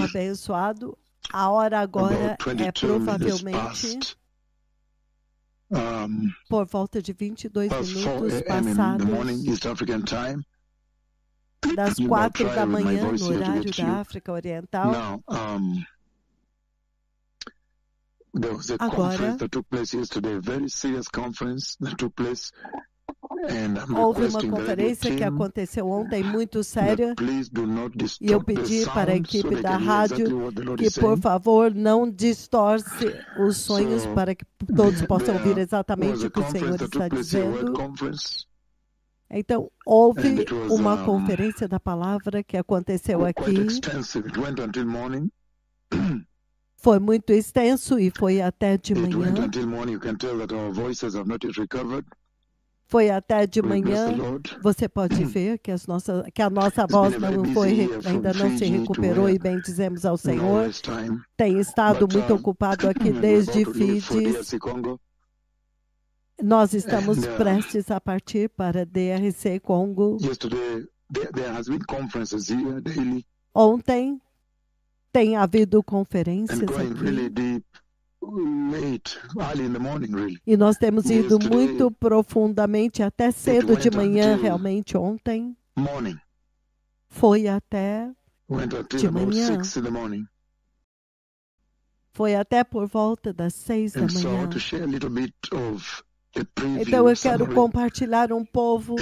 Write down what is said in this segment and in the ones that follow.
abençoado. A hora agora é provavelmente por volta de 22 minutos passados das 4 da manhã no horário da África Oriental. Agora, houve uma conferência que aconteceu ontem muito séria e eu pedi para a equipe da rádio que, por favor, não distorce os sonhos para que todos possam ouvir exatamente o que o Senhor está dizendo. Então, houve uma conferência da palavra que aconteceu aqui. Foi muito extenso e foi até de manhã. Foi até de manhã. Você pode ver que a nossa voz ainda não se recuperou e bendizemos ao Senhor. Tem estado muito ocupado aqui desde Fidis. Nós estamos prestes a partir para DRC Congo. Ontem tem havido conferências aqui. E nós temos ido muito profundamente até cedo de manhã, realmente ontem. Foi até de manhã. Foi até por volta das 6 da manhã. Então eu quero compartilhar um pouco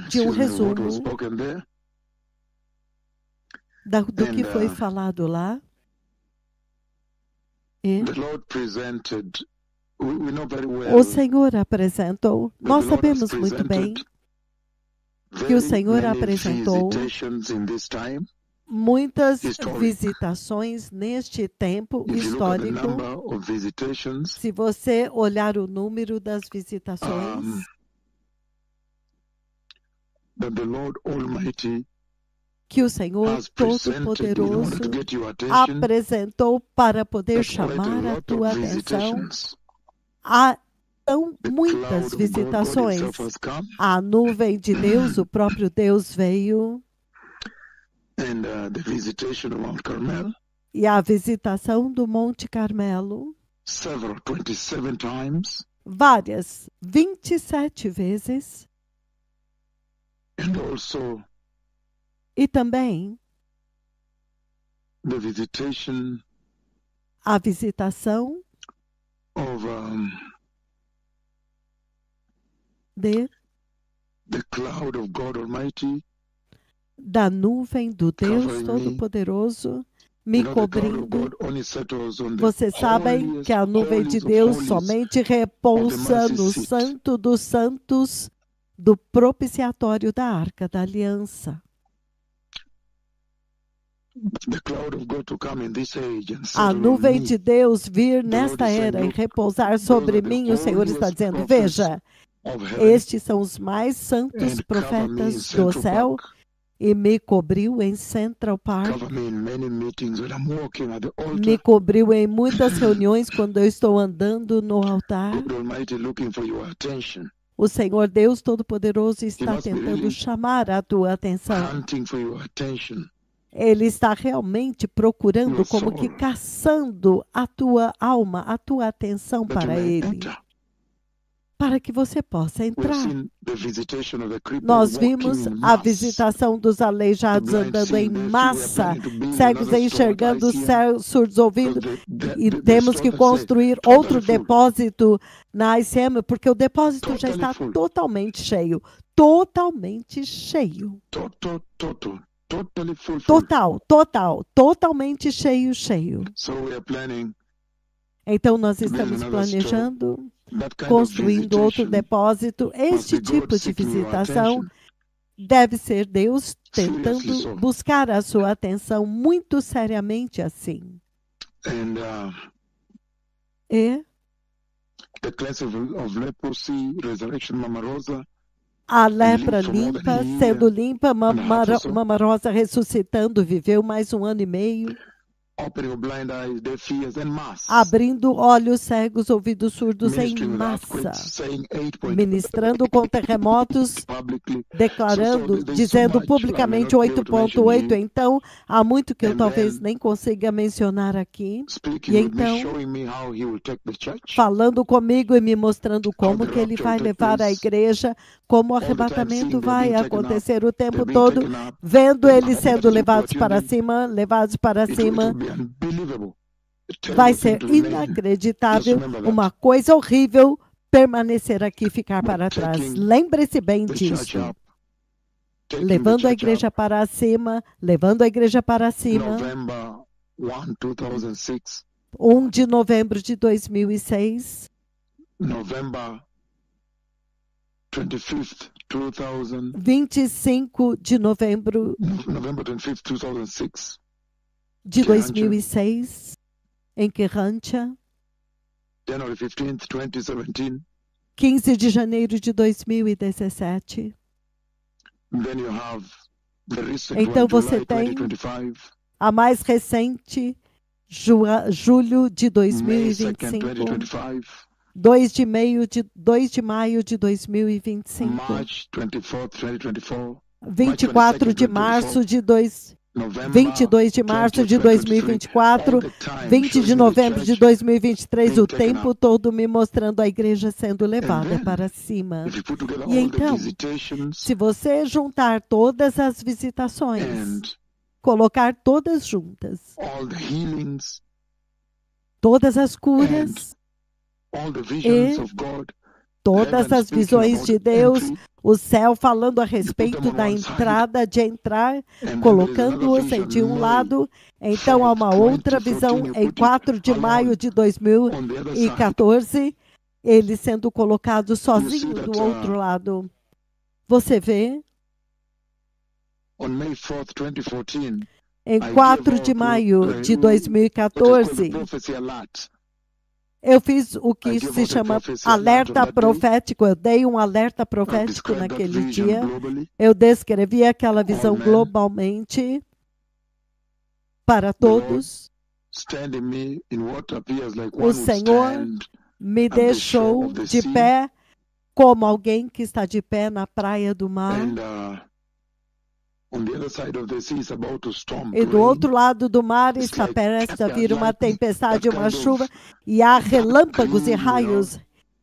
de um resumo do que foi falado lá. E o Senhor apresentou, nós sabemos muito bem que o Senhor apresentou muitas visitações neste tempo histórico. Se você olhar o número das visitações, que o Senhor Todo-Poderoso apresentou para poder chamar a tua atenção. Há tão muitas visitações. A nuvem de Deus, o próprio Deus veio. E a visitação do Monte Carmelo. Várias, 27 vezes. E também a visitação da nuvem do Deus Todo-Poderoso me cobrindo. Vocês sabem que a nuvem de Deus somente repousa no Santo dos Santos do propiciatório da Arca da Aliança. A nuvem de Deus vir nesta era e repousar sobre mim, o Senhor está dizendo, veja, estes são os mais santos profetas do céu e me cobriu em Central Park, me cobriu em muitas reuniões quando eu estou andando no altar. O Senhor Deus Todo-Poderoso está tentando chamar a tua atenção. Ele está realmente procurando, como que caçando a tua alma, a tua atenção para Ele, para que você possa entrar. Nós vimos a visitação dos aleijados andando em massa, cegos enxergando, surdos ouvindo, e temos que construir outro depósito na ICM, porque o depósito já está totalmente cheio. Totalmente cheio. Totalmente cheio. Então nós estamos planejando, construindo outro depósito. Este tipo de visitação deve ser Deus tentando buscar a sua atenção muito seriamente assim. E a lepra limpa, sendo limpa, Mama Rosa ressuscitando, viveu mais 1 ano e meio. abrindo olhos cegos, ouvidos surdos em massa, ministrando com terremotos, declarando, dizendo publicamente 8.8. Então, há muito que eu talvez nem consiga mencionar aqui. E então, falando comigo e me mostrando como que ele vai levar a igreja, como o arrebatamento vai acontecer o tempo todo, vendo eles sendo levados para cima, vai ser inacreditável, uma coisa horrível permanecer aqui e ficar para trás. Lembre-se bem disso. Levando a igreja para cima, 1 de novembro de 2006. 25 de novembro de 2006, em Kerancha. 15 de janeiro de 2017. Então você tem a mais recente, julho de 2025. 2 de maio de 2025. 22 de março de 2024, 20 de novembro de 2023, o tempo todo me mostrando a igreja sendo levada para cima. E então, se você juntar todas as visitações, colocar todas juntas, todas as curas, e todas as visões de Deus, o céu falando a respeito da entrada, de entrar, colocando-os de um lado. Então há uma outra visão em 4 de maio de 2014, ele sendo colocado sozinho do outro lado. Você vê? Em 4 de maio de 2014, eu fiz o que se chama alerta profético. Eu dei um alerta profético naquele dia. Eu descrevi aquela visão globalmente para todos. O Senhor me deixou de pé como alguém que está de pé na praia do mar. E do outro lado do mar está prestes a vir uma tempestade, uma chuva, e há relâmpagos e raios.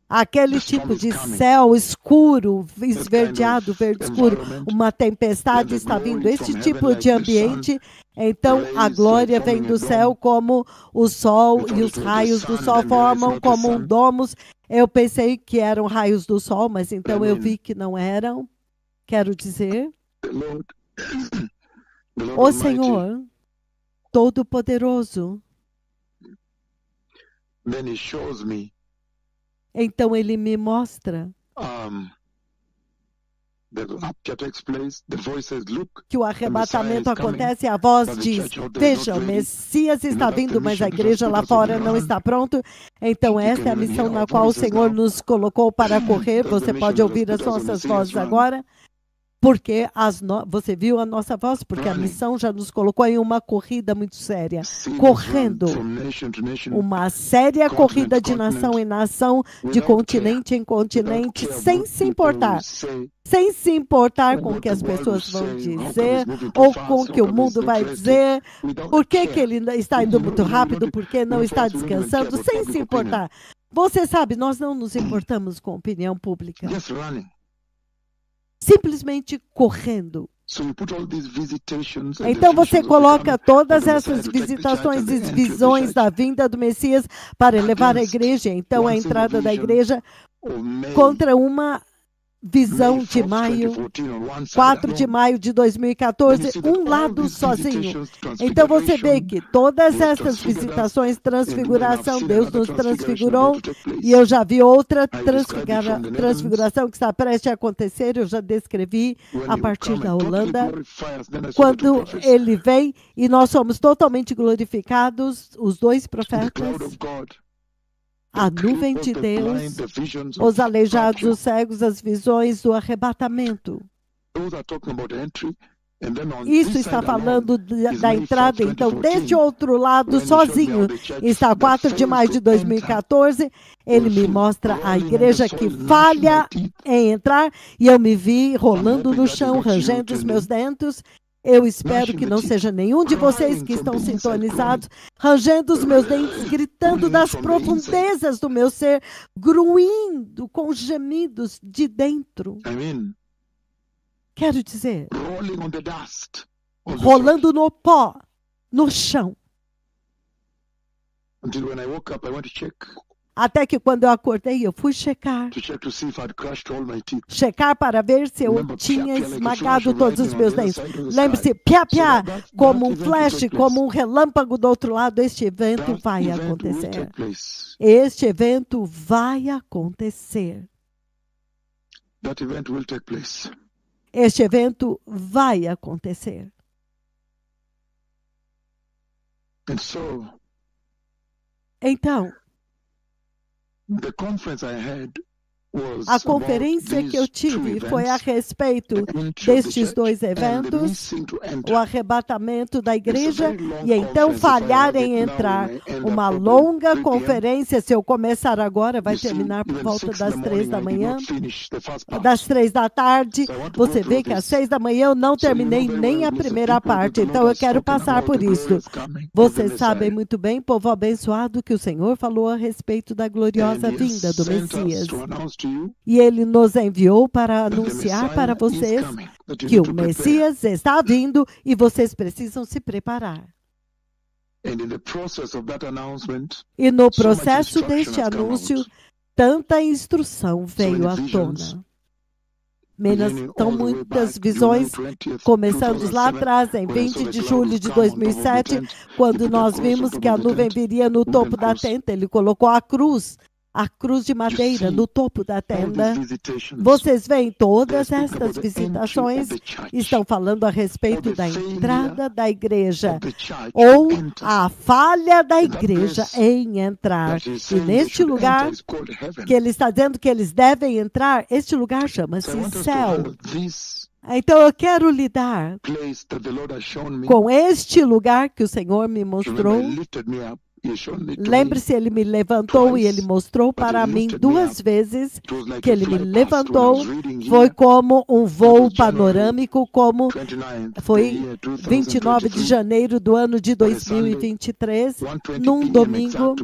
Aquele tipo de céu escuro, esverdeado, verde escuro. Uma tempestade está vindo, esse tipo de ambiente. Então a glória vem do céu, como o sol e os raios do sol formam como um domus. Eu pensei que eram raios do sol, mas então eu vi que não eram. Quero dizer, o Senhor Todo-Poderoso. Então ele me mostra que o arrebatamento acontece, a voz diz: veja, o Messias está vindo, mas a igreja lá fora não está pronto. Então esta é a missão na qual o Senhor nos colocou para correr. Você pode ouvir as nossas vozes agora. Porque você viu a nossa voz, porque a missão já nos colocou em uma corrida muito séria. Correndo. Uma séria corrida de nação em nação, de continente em continente, sem se importar. Sem se importar com o que as pessoas vão dizer, ou com o que o mundo vai dizer, por que ele está indo muito rápido, por que não está descansando, sem se importar. Você sabe, nós não nos importamos com a opinião pública. Simplesmente correndo. Então você coloca todas essas visitações e visões da vinda do Messias para elevar a igreja. Então a entrada da igreja contra uma visão de maio, 4 de maio de 2014, um lado sozinho. Então você vê que todas essas visitações, transfiguração, Deus nos transfigurou, e eu já vi outra transfiguração que está prestes a acontecer, eu já descrevi a partir da Holanda, quando ele vem e nós somos totalmente glorificados, os dois profetas, a nuvem de Deus, os aleijados, os cegos, as visões do arrebatamento. Isso está falando da entrada. Então, deste outro lado, sozinho, está 4 de maio de 2014, ele me mostra a igreja que falha em entrar, e eu me vi rolando no chão, rangendo os meus dentes. Eu espero que não seja nenhum de vocês que estão sintonizados, rangendo os meus dentes, gritando das profundezas do meu ser, gruindo com gemidos de dentro. Quero dizer, rolando no pó, no chão. Até que quando eu acordei, eu fui checar. Checar para ver se eu tinha esmagado todos os meus dentes. Lembre-se, piá, piá, como um flash, como um relâmpago do outro lado, este evento vai acontecer. Este evento vai acontecer. Este evento vai acontecer. Então, a conferência que eu tive foi a respeito destes dois eventos, o arrebatamento da igreja e então falhar em entrar. Uma longa conferência, se eu começar agora, vai terminar por volta das 3 da manhã, das 3 da tarde. Você vê que às 6 da manhã eu não terminei nem a primeira parte, então eu quero passar por isso. Vocês sabem muito bem, povo abençoado, que o Senhor falou a respeito da gloriosa vinda do Messias. E ele nos enviou para anunciar para vocês que o Messias está vindo e vocês precisam se preparar. E no processo deste anúncio, tanta instrução veio à tona. Tão muitas visões, começando lá atrás, em 20 de julho de 2007, quando nós vimos que a nuvem viria no topo da tenda, ele colocou a cruz de madeira no topo da tenda. Vocês veem todas estas visitações estão falando a respeito da entrada da igreja ou a falha da igreja em entrar. E neste lugar que ele está dizendo que eles devem entrar, este lugar chama-se céu. Então eu quero lidar com este lugar que o Senhor me mostrou. Lembre-se, ele me levantou e ele mostrou para mim 2 vezes que ele me levantou. Foi como um voo panorâmico, como foi 29 de janeiro do ano de 2023, num domingo,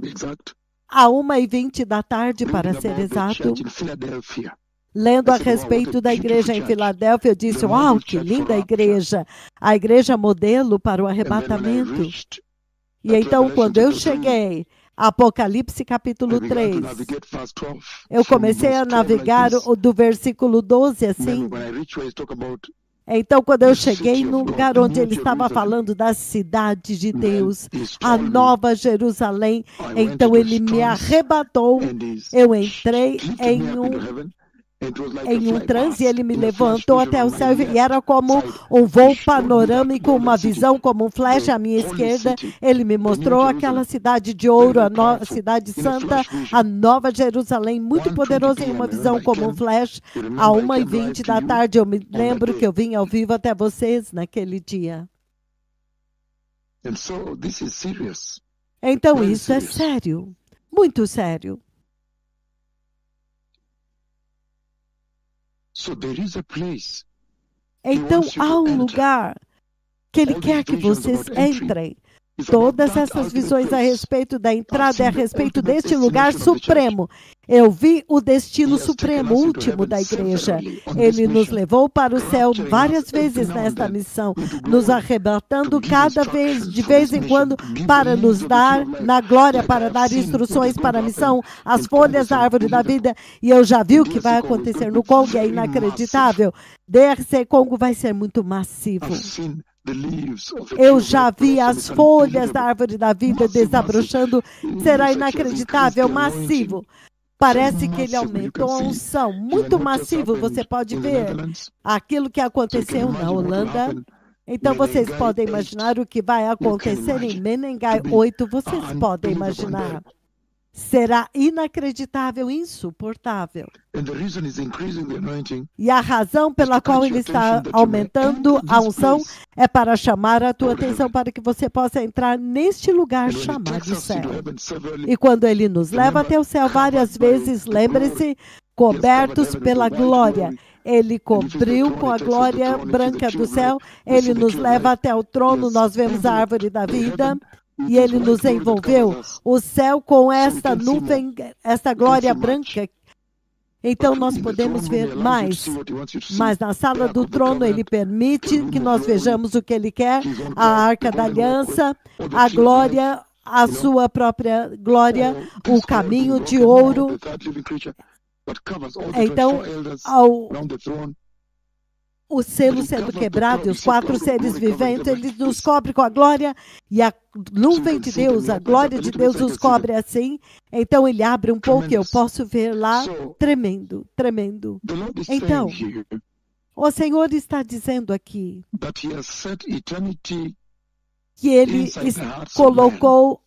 à 1h20 da tarde, para ser exato. Lendo a respeito da igreja em Filadélfia, eu disse, uau, que linda igreja! A igreja modelo para o arrebatamento. E então, quando eu cheguei, Apocalipse capítulo 3, eu comecei a navegar do versículo 12 assim. Então, quando eu cheguei no lugar onde ele estava falando da cidade de Deus, a Nova Jerusalém, então ele me arrebatou, eu entrei em um transe, ele me levantou até o céu e era como um voo panorâmico, uma visão como um flash à minha esquerda. Ele me mostrou aquela cidade de ouro, a cidade santa, a Nova Jerusalém, muito poderosa em uma visão como um flash, à 1h20 da tarde. Eu me lembro que eu vim ao vivo até vocês naquele dia. Então isso é sério, muito sério. Então, há um lugar que ele quer que vocês entrem. Todas essas visões a respeito da entrada é a respeito deste lugar supremo. Eu vi o destino supremo, último da igreja. Ele nos levou para o céu várias vezes nesta missão, nos arrebatando cada vez, de vez em quando, para nos dar na glória, para dar instruções para a missão, as folhas da árvore da vida. E eu já vi o que vai acontecer no Congo, é inacreditável. DRC Congo vai ser muito massivo. Eu já vi as folhas da árvore da vida desabrochando, será inacreditável, massivo. Parece que ele aumentou a unção, muito massivo, você pode ver aquilo que aconteceu na Holanda. Então vocês podem imaginar o que vai acontecer em Menengai 8, vocês podem imaginar. será inacreditável, insuportável. E a razão pela qual ele está aumentando a unção é para chamar a tua atenção, para que você possa entrar neste lugar chamado céu. E quando ele nos leva até o céu várias vezes, lembre-se, cobertos pela glória. Ele cobriu com a glória branca do céu, ele nos leva até o trono, nós vemos a árvore da vida. E ele nos envolveu, o céu com esta nuvem, esta glória branca. Então nós podemos ver mais. Mas na sala do trono ele permite que nós vejamos o que ele quer, a arca da aliança, a glória, a sua própria glória, o caminho de ouro. Então, o selo sendo quebrado e os 4 seres viventes, ele nos cobre com a glória e a nuvem de Deus, a glória de Deus nos cobre assim. Então ele abre um pouco e eu posso ver lá, tremendo, tremendo. Então, o Senhor está dizendo aqui que ele colocou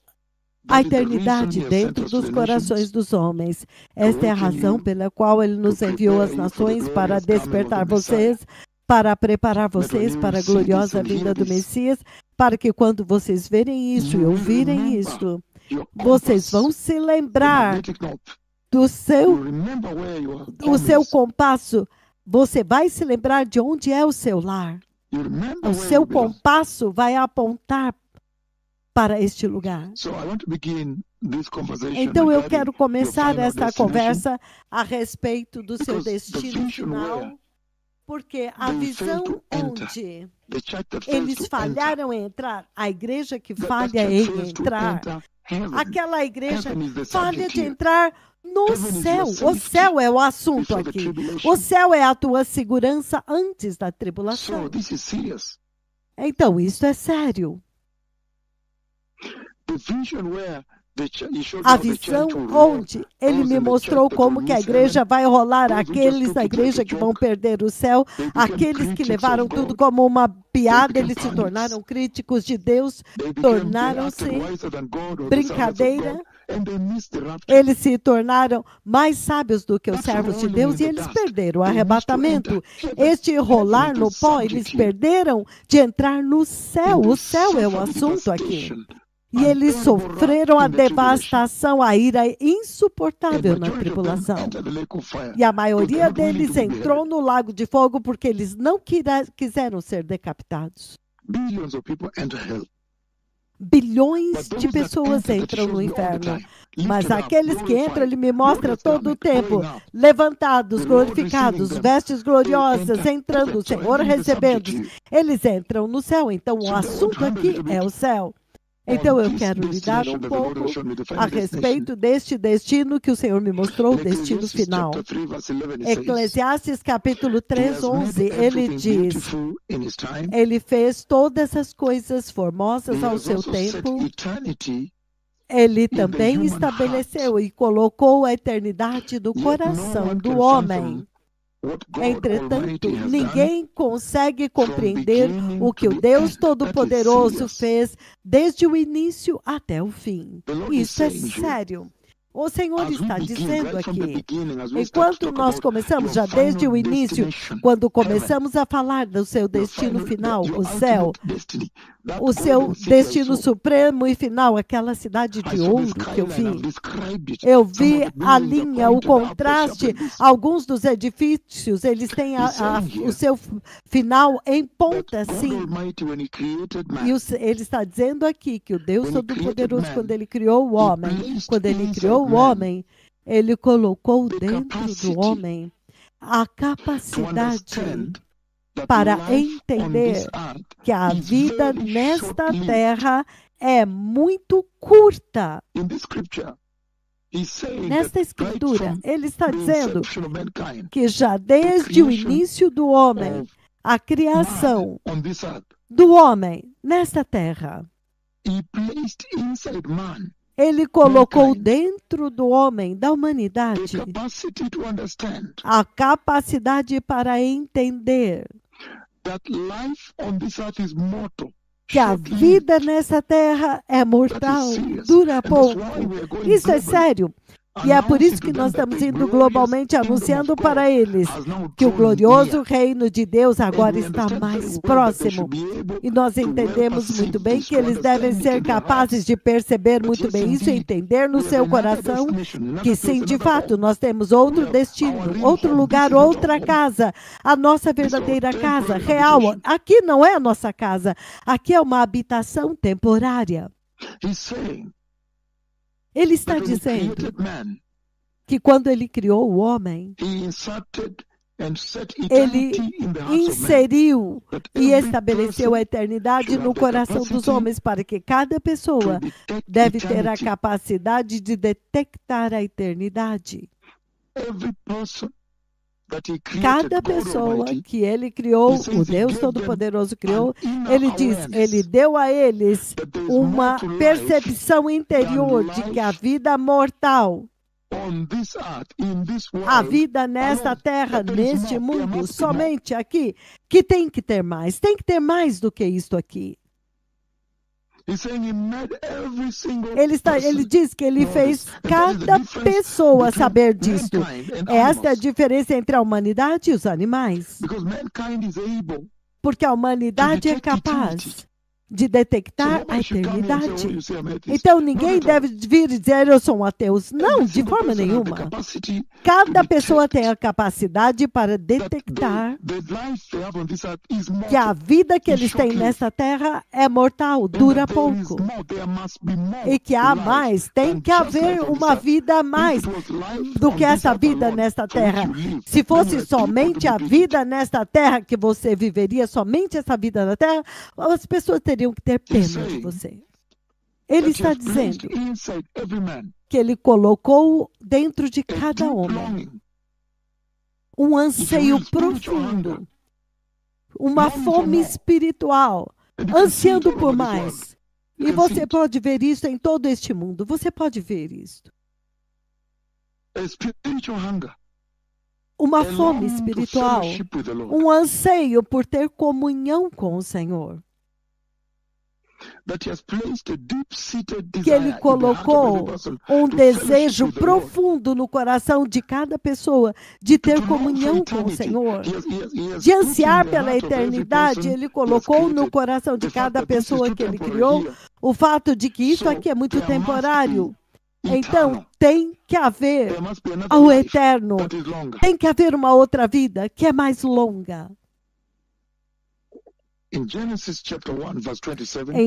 a eternidade dentro dos corações dos homens. Esta é a razão pela qual ele nos enviou às nações para despertar vocês, para preparar vocês para a gloriosa vinda do Messias, para que quando vocês verem isso e ouvirem isso, vocês vão se lembrar do seu compasso. Você vai se lembrar de onde é o seu lar. O seu compasso vai apontar para este lugar. Então eu quero começar esta conversa a respeito do seu destino final, porque a visão onde eles falharam em entrar, a igreja que falha em entrar, aquela igreja falha de entrar no céu. O céu é o assunto aqui. O céu é a tua segurança antes da tribulação. Então isso é sério. A visão onde ele me mostrou como que a igreja vai rolar, aqueles da igreja que vão perder o céu, aqueles que levaram tudo como uma piada, eles se tornaram críticos de Deus, tornaram-se brincadeira, eles se tornaram mais sábios do que os servos de Deus e eles perderam o arrebatamento. Este rolar no pó, eles perderam de entrar no céu. O céu é o assunto aqui. E eles sofreram a devastação, a ira insuportável na tribulação. E a maioria deles entrou no lago de fogo porque eles não quiseram ser decapitados. Bilhões de pessoas entram no inferno. Mas aqueles que entram, ele me mostra todo o tempo, levantados, glorificados, vestes gloriosas, entrando, o Senhor recebendo. Eles entram no céu. Então o assunto aqui é o céu. Então eu quero lhe dar um pouco a respeito deste destino que o Senhor me mostrou, o destino final. Eclesiastes capítulo 3, 11, ele diz, ele fez todas as coisas formosas ao seu tempo, ele também estabeleceu e colocou a eternidade do coração do homem. Entretanto, ninguém consegue compreender o que o Deus Todo-Poderoso fez desde o início até o fim. Isso é sério. O Senhor está dizendo aqui, enquanto nós começamos, já desde o início, quando começamos a falar do seu destino final, o céu, o seu destino supremo e final, aquela cidade de ouro que eu vi a linha, o contraste, alguns dos edifícios, eles têm o seu final em ponta, sim. E ele está dizendo aqui que o Deus Todo-Poderoso, quando ele criou o homem, ele colocou dentro do homem a capacidade para entender que a vida nesta terra é muito curta. Nesta escritura, ele está dizendo que já desde o início do homem, a criação do homem nesta terra, ele colocou dentro do homem, da humanidade, a capacidade para entender que a vida nessa terra é mortal, dura pouco. Isso é sério. E é por isso que nós estamos indo globalmente anunciando para eles que o glorioso reino de Deus agora está mais próximo. E nós entendemos muito bem que eles devem ser capazes de perceber muito bem isso e entender no seu coração que sim, de fato, nós temos outro destino, outro lugar, outra casa. A nossa verdadeira casa, real. Aqui não é a nossa casa. Aqui é uma habitação temporária. Ele está dizendo que quando ele criou o homem, ele inseriu e estabeleceu a eternidade no coração dos homens para que cada pessoa deve ter a capacidade de detectar a eternidade. Cada pessoa que ele criou, o Deus Todo-Poderoso criou, ele diz, ele deu a eles uma percepção interior de que a vida mortal, a vida nesta terra, neste mundo, somente aqui, que tem que ter mais do que isto aqui. Ele diz que ele fez cada pessoa saber disto. Esta é a diferença entre a humanidade e os animais. Porque a humanidade é capaz de detectar a eternidade. Então, ninguém deve vir dizer, eu sou um ateu. Não, de forma nenhuma. Cada pessoa tem a capacidade para detectar que a vida que eles têm nessa terra é mortal, dura pouco. E que há mais, tem que haver uma vida a mais do que essa vida nesta terra. Se fosse somente a vida nesta terra que você viveria, somente essa vida na terra, as pessoas teriam que ter pena de você. Ele está dizendo que ele colocou dentro de cada homem um anseio profundo, uma fome espiritual, ansiando por mais. E você pode ver isso em todo este mundo. Você pode ver isso. Uma fome espiritual, um anseio por ter comunhão com o Senhor. Que ele colocou um desejo profundo no coração de cada pessoa de ter comunhão com o Senhor, de ansiar pela eternidade. Ele colocou no coração de cada pessoa que ele criou o fato de que isso aqui é muito temporário. Então, tem que haver ao eterno, tem que haver uma outra vida que é mais longa. Em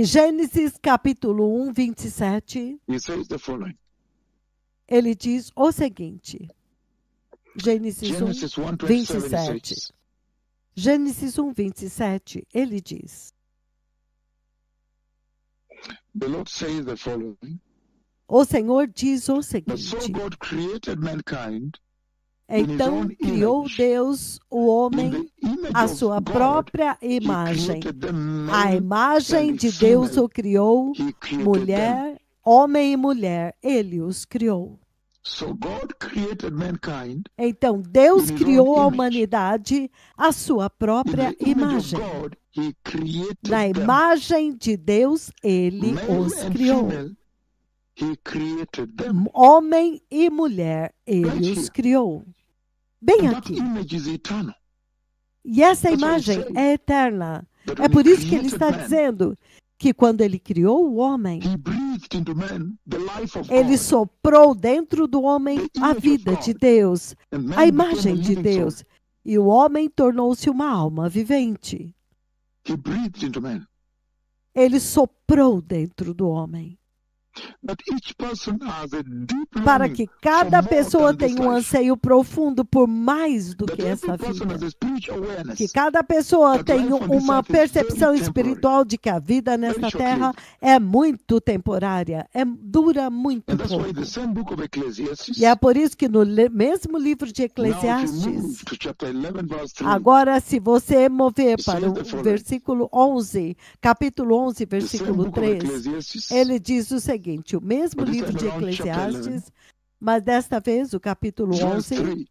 Gênesis capítulo 1, 27, ele diz o seguinte, Gênesis 1, 27. Gênesis 1, 27, ele diz, o Senhor diz o seguinte, então criou Deus o homem à sua própria imagem. A imagem de Deus o criou, mulher, homem e mulher, ele os criou. Então Deus criou a humanidade à sua própria imagem. Na imagem de Deus, ele os criou. Homem e mulher, ele os criou. Bem aqui. E essa imagem é eterna. É por isso que ele está dizendo que quando ele criou o homem, ele soprou dentro do homem a vida de Deus, a imagem de Deus. E o homem tornou-se uma alma vivente. Ele soprou dentro do homem. Para que cada pessoa tenha um anseio profundo por mais do que essa vida. Que cada pessoa tenha uma percepção espiritual de que a vida nesta terra é muito temporária, dura muito pouco. E é por isso que no mesmo livro de Eclesiastes, agora se você mover para o versículo 11, capítulo 11, versículo 3, ele diz o seguinte, o mesmo livro de Eclesiastes, mas desta vez o capítulo 11,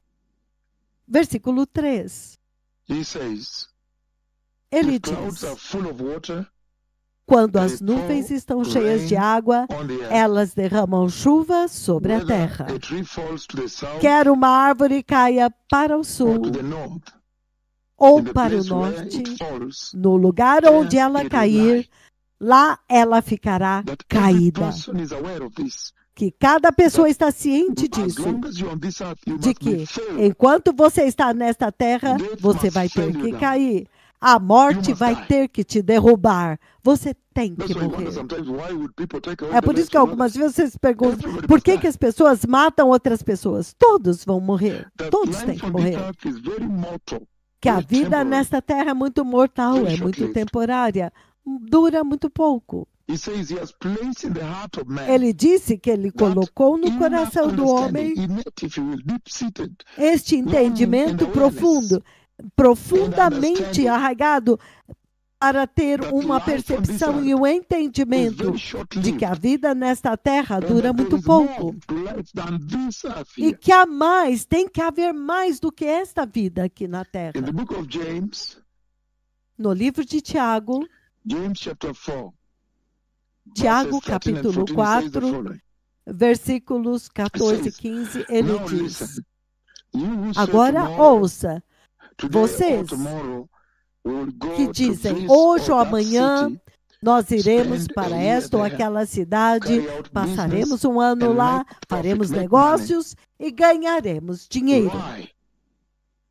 versículo 3. Ele diz, Quando as nuvens estão cheias de água, elas derramam chuva sobre a terra. Quer uma árvore caia para o sul ou para o norte, no lugar onde ela cair, lá ela ficará caída. Que cada pessoa está ciente disso, de que enquanto você está nesta terra, você vai ter que cair. A morte vai ter que te derrubar. Você tem que morrer. É por isso que algumas vezes vocês perguntam, por que as pessoas matam outras pessoas? Todos vão morrer. Todos têm que morrer. Que a vida nesta terra é muito mortal, é muito temporária, dura muito pouco. Ele disse que ele colocou no coração do homem este entendimento profundo, profundamente arraigado, para ter uma percepção e um entendimento de que a vida nesta terra dura muito pouco. E que há mais, tem que haver mais do que esta vida aqui na terra. No livro de Tiago, Tiago, capítulo 4, versículos 14 e 15, ele diz: agora ouça, vocês que dizem, hoje ou amanhã nós iremos para esta ou aquela cidade, passaremos um ano lá, faremos negócios e ganharemos dinheiro.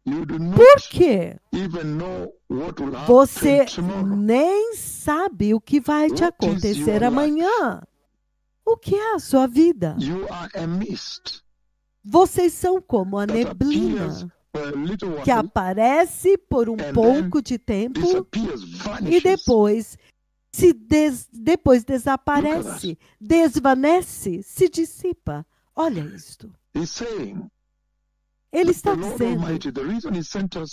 Por quê? Você nem sabe o que vai te acontecer amanhã. O que é a sua vida? Vocês são como a neblina que aparece por um pouco de tempo e depois desaparece, desvanece, se dissipa. Olha isto. Ele está dizendo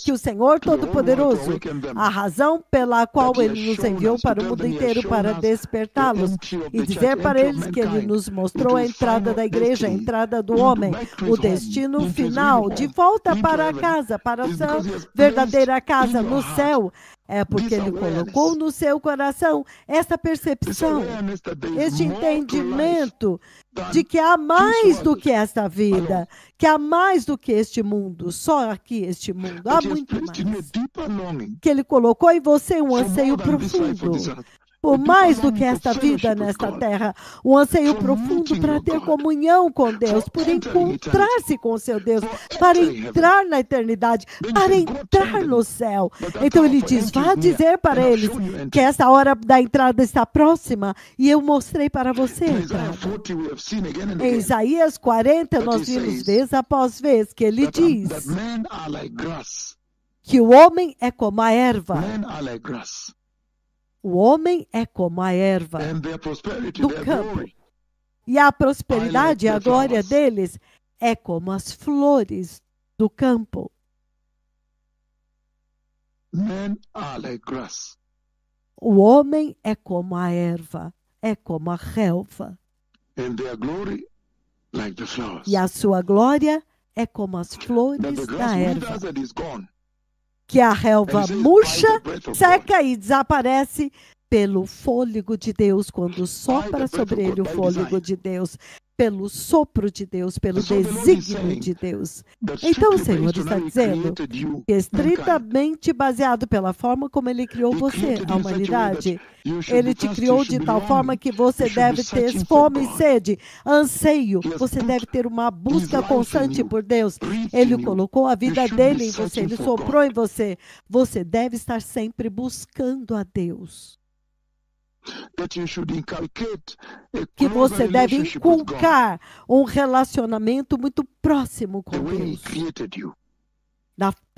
que o Senhor Todo-Poderoso, a razão pela qual Ele nos enviou para o mundo inteiro para despertá-los e dizer para eles que Ele nos mostrou a entrada da igreja, a entrada do homem, o destino final, de volta para a casa, para a sua verdadeira casa, no céu, é porque Ele colocou no seu coração essa percepção, este entendimento de que há mais do que esta vida, que há mais do que este mundo, só aqui este mundo, há muito mais. Que Ele colocou em você um anseio profundo, por mais do que esta vida nesta terra, um anseio profundo para ter comunhão com Deus, por encontrar-se com seu Deus, para entrar na eternidade, para entrar no céu. Então ele diz, vá dizer para eles que essa hora da entrada está próxima e eu mostrei para você a entrada. Em Isaías 40, nós vimos vez após vez que ele diz que o homem é como a erva. O homem é como a erva do campo. E a prosperidade e a glória deles é como as flores do campo. O homem é como a erva, é como a relva. E a sua glória é como as flores da erva. Que a relva murcha, seca e desaparece pelo fôlego de Deus, quando sopra sobre ele o fôlego de Deus, pelo sopro de Deus, pelo desígnio de Deus. Então o Senhor está dizendo que estritamente baseado pela forma como Ele criou você, a humanidade, Ele te criou de tal forma que você deve ter fome e sede, anseio, você deve ter uma busca constante por Deus. Ele colocou a vida dele em você, Ele soprou em você. Você deve estar sempre buscando a Deus. Que você deve inculcar um relacionamento muito próximo com Deus.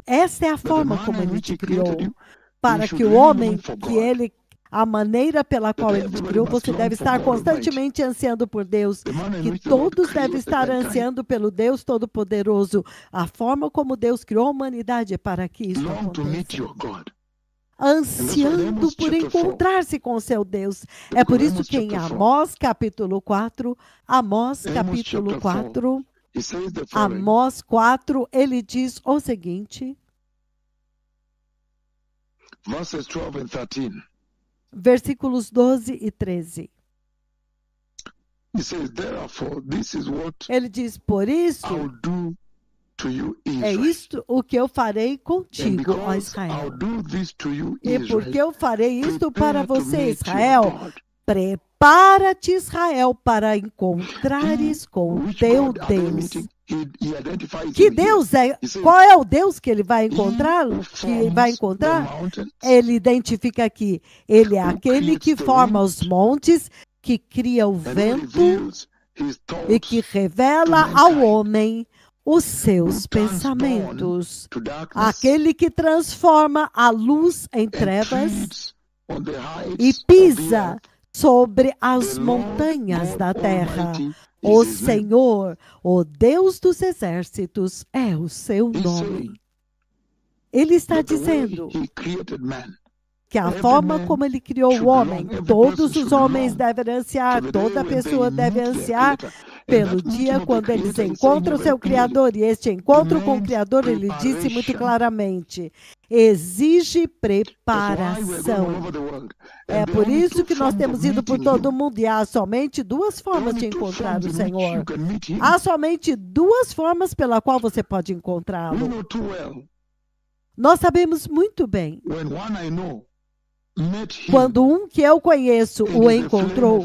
Essa é a forma como Ele te criou. Para que o homem, a maneira pela qual Ele te criou, você deve estar constantemente ansiando por Deus. Que todos devem estar ansiando pelo Deus Todo-Poderoso. A forma como Deus criou a humanidade é para que isso aconteça. Ansiando por encontrar-se com o seu Deus. É por isso que em Amós capítulo 4, Amós 4, ele diz o seguinte, Versículos 12 e 13. Ele diz, por isso, é isto o que eu farei contigo, ó Israel. E porque eu farei isto para você, Israel, prepara-te, Israel, para encontrares com o teu Deus. Que Deus é? Qual é o Deus que ele vai encontrar? Ele identifica aqui. Ele é aquele que forma os montes, que cria o vento e que revela ao homem os seus pensamentos. Aquele que transforma a luz em trevas e pisa sobre as montanhas da terra. O Senhor, o Deus dos exércitos, é o seu nome. Ele está dizendo que a forma como ele criou o homem, todos os homens devem ansiar, toda pessoa deve ansiar pelo dia quando eles encontram o seu Criador. E este encontro com o Criador, ele disse muito claramente, exige preparação. É por isso que nós temos ido por todo o mundo e há somente duas formas de encontrar o Senhor. Há somente duas formas pela qual você pode encontrá-lo. Nós sabemos muito bem. Quando um que eu conheço o encontrou,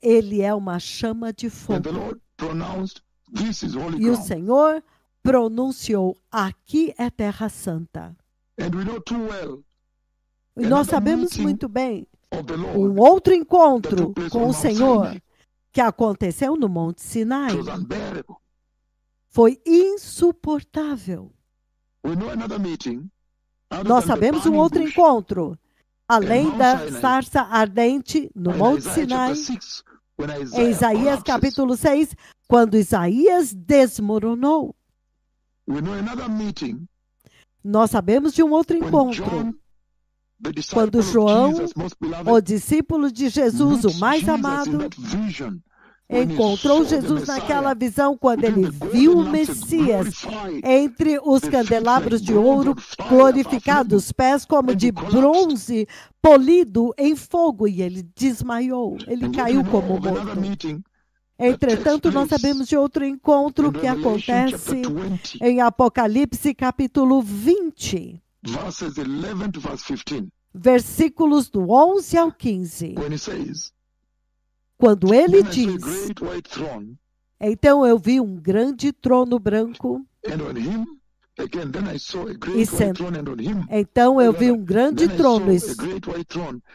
ele é uma chama de fogo. E o Senhor pronunciou, aqui é Terra Santa. E nós sabemos muito bem, um outro encontro com o Senhor que aconteceu no Monte Sinai foi insuportável. Nós sabemos um outro encontro, além da sarça ardente no Monte Sinai, em Isaías capítulo 6, quando Isaías desmoronou. Nós sabemos de um outro encontro, quando João, o discípulo de Jesus, o mais amado, encontrou Jesus naquela visão quando ele viu o Messias entre os candelabros de ouro, glorificados, os pés como de bronze polido em fogo, e ele desmaiou, ele caiu como morto. Entretanto, nós sabemos de outro encontro que acontece em Apocalipse capítulo 20, versículos do 11 ao 15. Quando ele diz, então eu vi um grande trono branco, então eu vi um grande trono,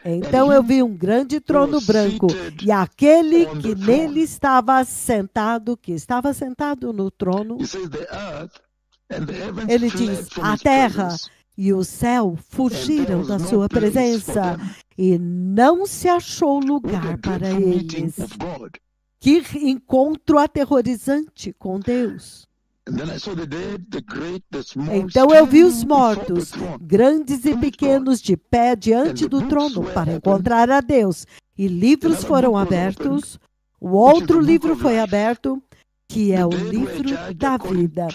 então eu vi um grande trono branco, e aquele que nele estava sentado, no trono, ele diz, a terra e o céu fugiram da sua presença, e não se achou lugar para eles. Que encontro aterrorizante com Deus! Então eu vi os mortos, grandes e pequenos, de pé diante do trono para encontrar a Deus. E livros foram abertos. O outro livro foi aberto, que é o livro da vida.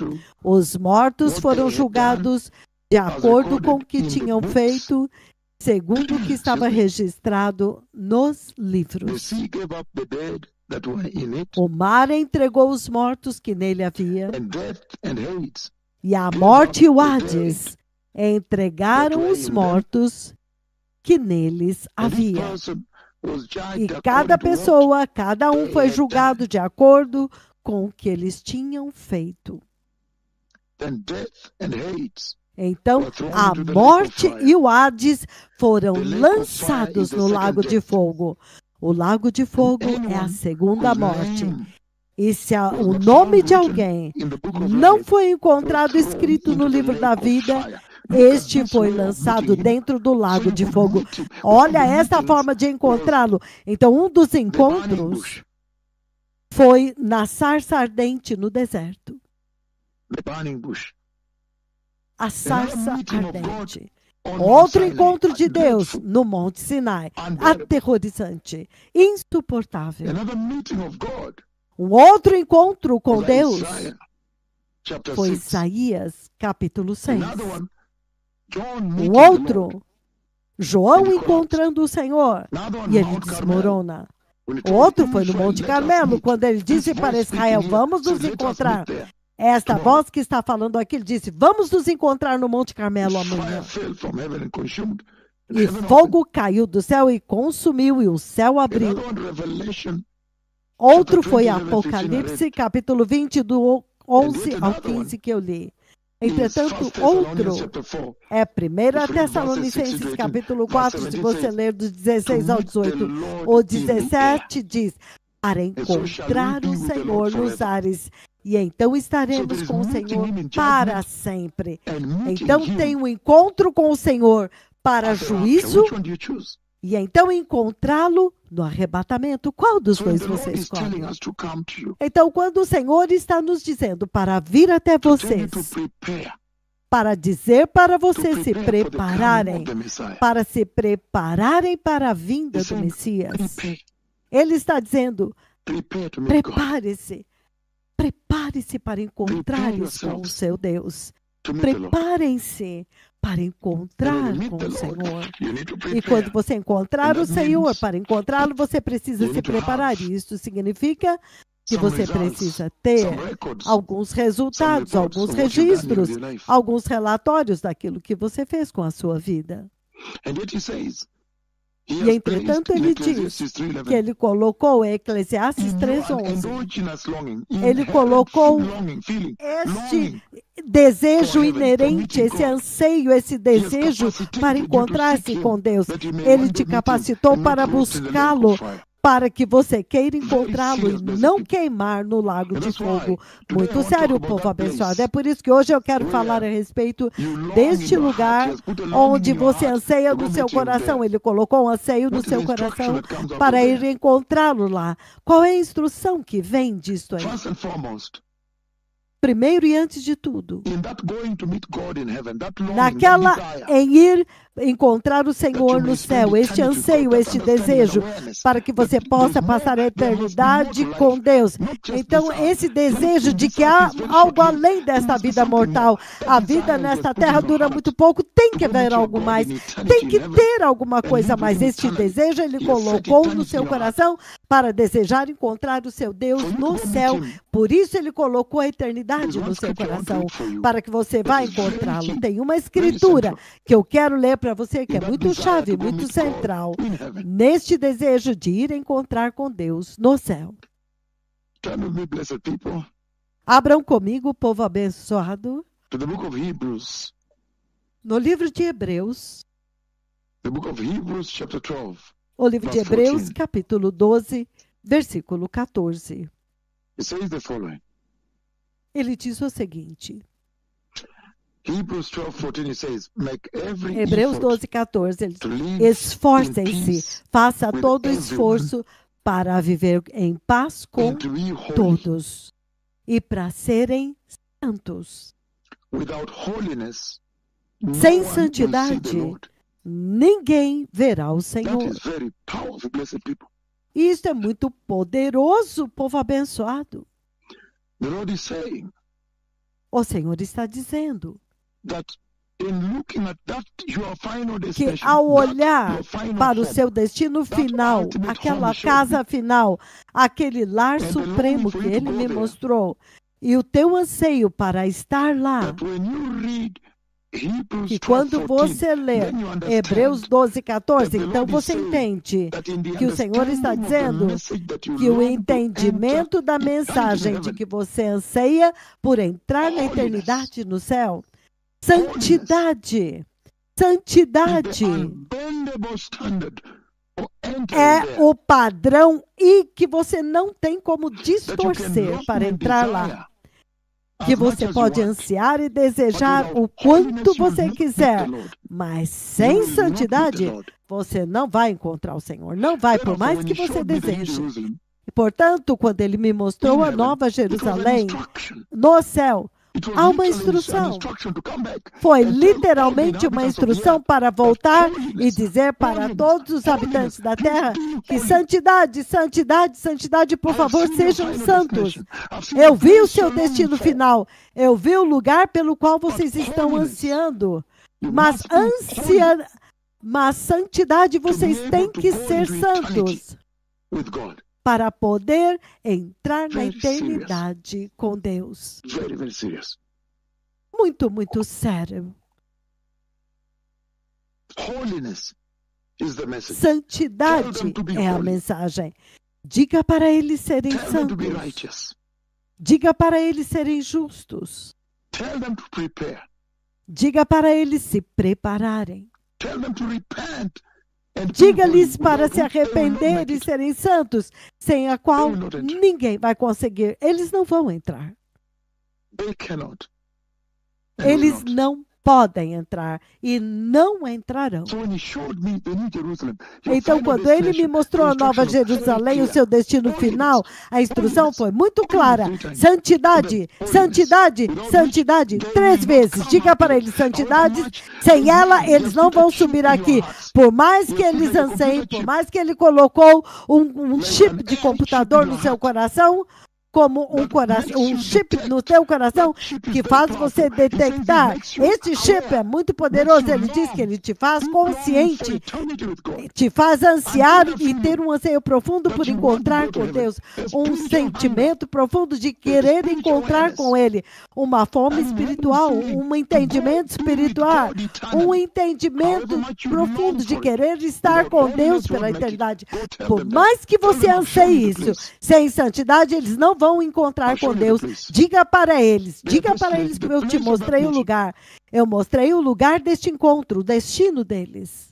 Os mortos foram julgados de acordo com o que tinham feito, segundo o que estava registrado nos livros. O mar entregou os mortos que nele havia, e a morte e o Hades entregaram os mortos que neles havia. E cada pessoa, cada um foi julgado de acordo com o que eles tinham feito. Então, a morte e o Hades foram lançados no lago de fogo. O lago de fogo é a segunda morte. E se o nome de alguém não foi encontrado escrito no livro da vida, este foi lançado dentro do lago de fogo. Olha essa forma de encontrá-lo. Então, um dos encontros foi na sarça ardente no deserto. A sarça ardente. Outro encontro de Deus no Monte Sinai, aterrorizante, insuportável. Um outro encontro com Deus foi Isaías capítulo 6. Um outro, João encontrando o Senhor, e ele desmorona. O outro foi no Monte Carmelo, quando ele disse para Israel, vamos nos encontrar. Esta voz que está falando aqui, ele disse, vamos nos encontrar no Monte Carmelo amanhã. E fogo caiu do céu e consumiu, e o céu abriu. Outro foi Apocalipse, capítulo 20, do 11 ao 15 que eu li. Entretanto, outro é 1 Tessalonicenses, capítulo 4, se você ler do 16 ao 18. O 17 diz, para encontrar o Senhor nos ares, e então estaremos com o Senhor para sempre. Então tem um encontro com o Senhor para juízo, e então encontrá-lo no arrebatamento. Qual dos dois você escolhe? Então, quando o Senhor está nos dizendo para vir até vocês, para dizer para vocês se prepararem, para se prepararem para a vinda do Messias, Ele está dizendo, prepare-se, prepare-se para encontrar-se com o seu Deus. Preparem-se para encontrar com o Senhor. E quando você encontrar o Senhor, para encontrá-lo, você precisa se preparar. E isso significa que você precisa ter alguns resultados, alguns registros, alguns relatórios daquilo que você fez com a sua vida. E, entretanto, ele diz que ele colocou em Eclesiastes 3:11. Ele colocou este desejo inerente, esse anseio, esse desejo para encontrar-se com Deus. Ele te capacitou para buscá-lo, para que você queira encontrá-lo e não queimar no lago de fogo. Muito sério, povo abençoado. É por isso que hoje eu quero falar a respeito deste lugar onde você anseia no seu coração. Ele colocou um anseio no seu coração para ir encontrá-lo lá. Qual é a instrução que vem disto aí? Primeiro e antes de tudo, em ir encontrar o Senhor no céu, este anseio, este desejo, para que você possa passar a eternidade com Deus. Então, esse desejo de que há algo além desta vida mortal, a vida nesta terra dura muito pouco, tem que haver algo mais, tem que ter alguma coisa a mais. Este desejo ele colocou no seu coração para desejar encontrar o seu Deus no céu. Por isso ele colocou a eternidade no seu coração, para que você vá encontrá-lo. Tem uma escritura que eu quero ler para você, que é muito chave, muito central, neste desejo de ir encontrar com Deus no céu. Abram comigo, povo abençoado, no livro de Hebreus, o livro de Hebreus, capítulo 12, versículo 14. Ele diz o seguinte, Hebreus 12, 14, ele diz, esforcem-se, faça todo esforço para viver em paz com todos e para serem santos. Sem santidade, ninguém verá o Senhor. Isto é muito poderoso, povo abençoado. O Senhor está dizendo que ao olhar para o seu destino final, aquela casa final, aquele lar supremo que Ele me mostrou, e o teu anseio para estar lá, que quando você lê Hebreus 12, 14, então você entende que o Senhor está dizendo que o entendimento da mensagem de que você anseia por entrar na eternidade no céu, santidade, santidade é o padrão e que você não tem como distorcer para entrar lá. Que você pode ansiar e desejar o quanto você quiser, mas sem santidade, você não vai encontrar o Senhor. Não vai, por mais que você deseje. E, portanto, quando Ele me mostrou a Nova Jerusalém, no céu, há uma instrução. Foi literalmente uma instrução para voltar e dizer para todos os habitantes da terra que santidade, santidade, santidade, por favor, sejam santos. Eu vi o seu destino final. Eu vi o lugar pelo qual vocês estão ansiando. Mas Mas santidade, vocês têm que ser santos para poder entrar na eternidade com Deus. Muito, muito sério. Santidade é a mensagem. Diga para eles serem santos. Diga para eles serem justos. Diga para eles se prepararem. Diga-lhes para se arrepender e serem santos, sem a qual ninguém vai conseguir. Eles não vão entrar. Eles não podem entrar e não entrarão. Então, quando ele me mostrou a Nova Jerusalém, o seu destino final, a instrução foi muito clara. Santidade, santidade, santidade. 3 vezes. Diga para eles, santidade. Sem ela, eles não vão subir aqui. Por mais que eles anseiem, por mais que ele colocou um chip de computador no seu coração, como um chip no teu coração que faz você detectar. Este chip é muito poderoso. Ele diz que ele te faz consciente, te faz ansiar e ter um anseio profundo por encontrar com Deus, um sentimento profundo de querer encontrar com Ele, uma fome espiritual, um entendimento espiritual, um entendimento profundo de querer estar com Deus pela eternidade. Por mais que você anseie isso, sem santidade, eles não vão encontrar com Deus. Diga para eles que eu te mostrei o lugar. Eu mostrei o lugar deste encontro, o destino deles.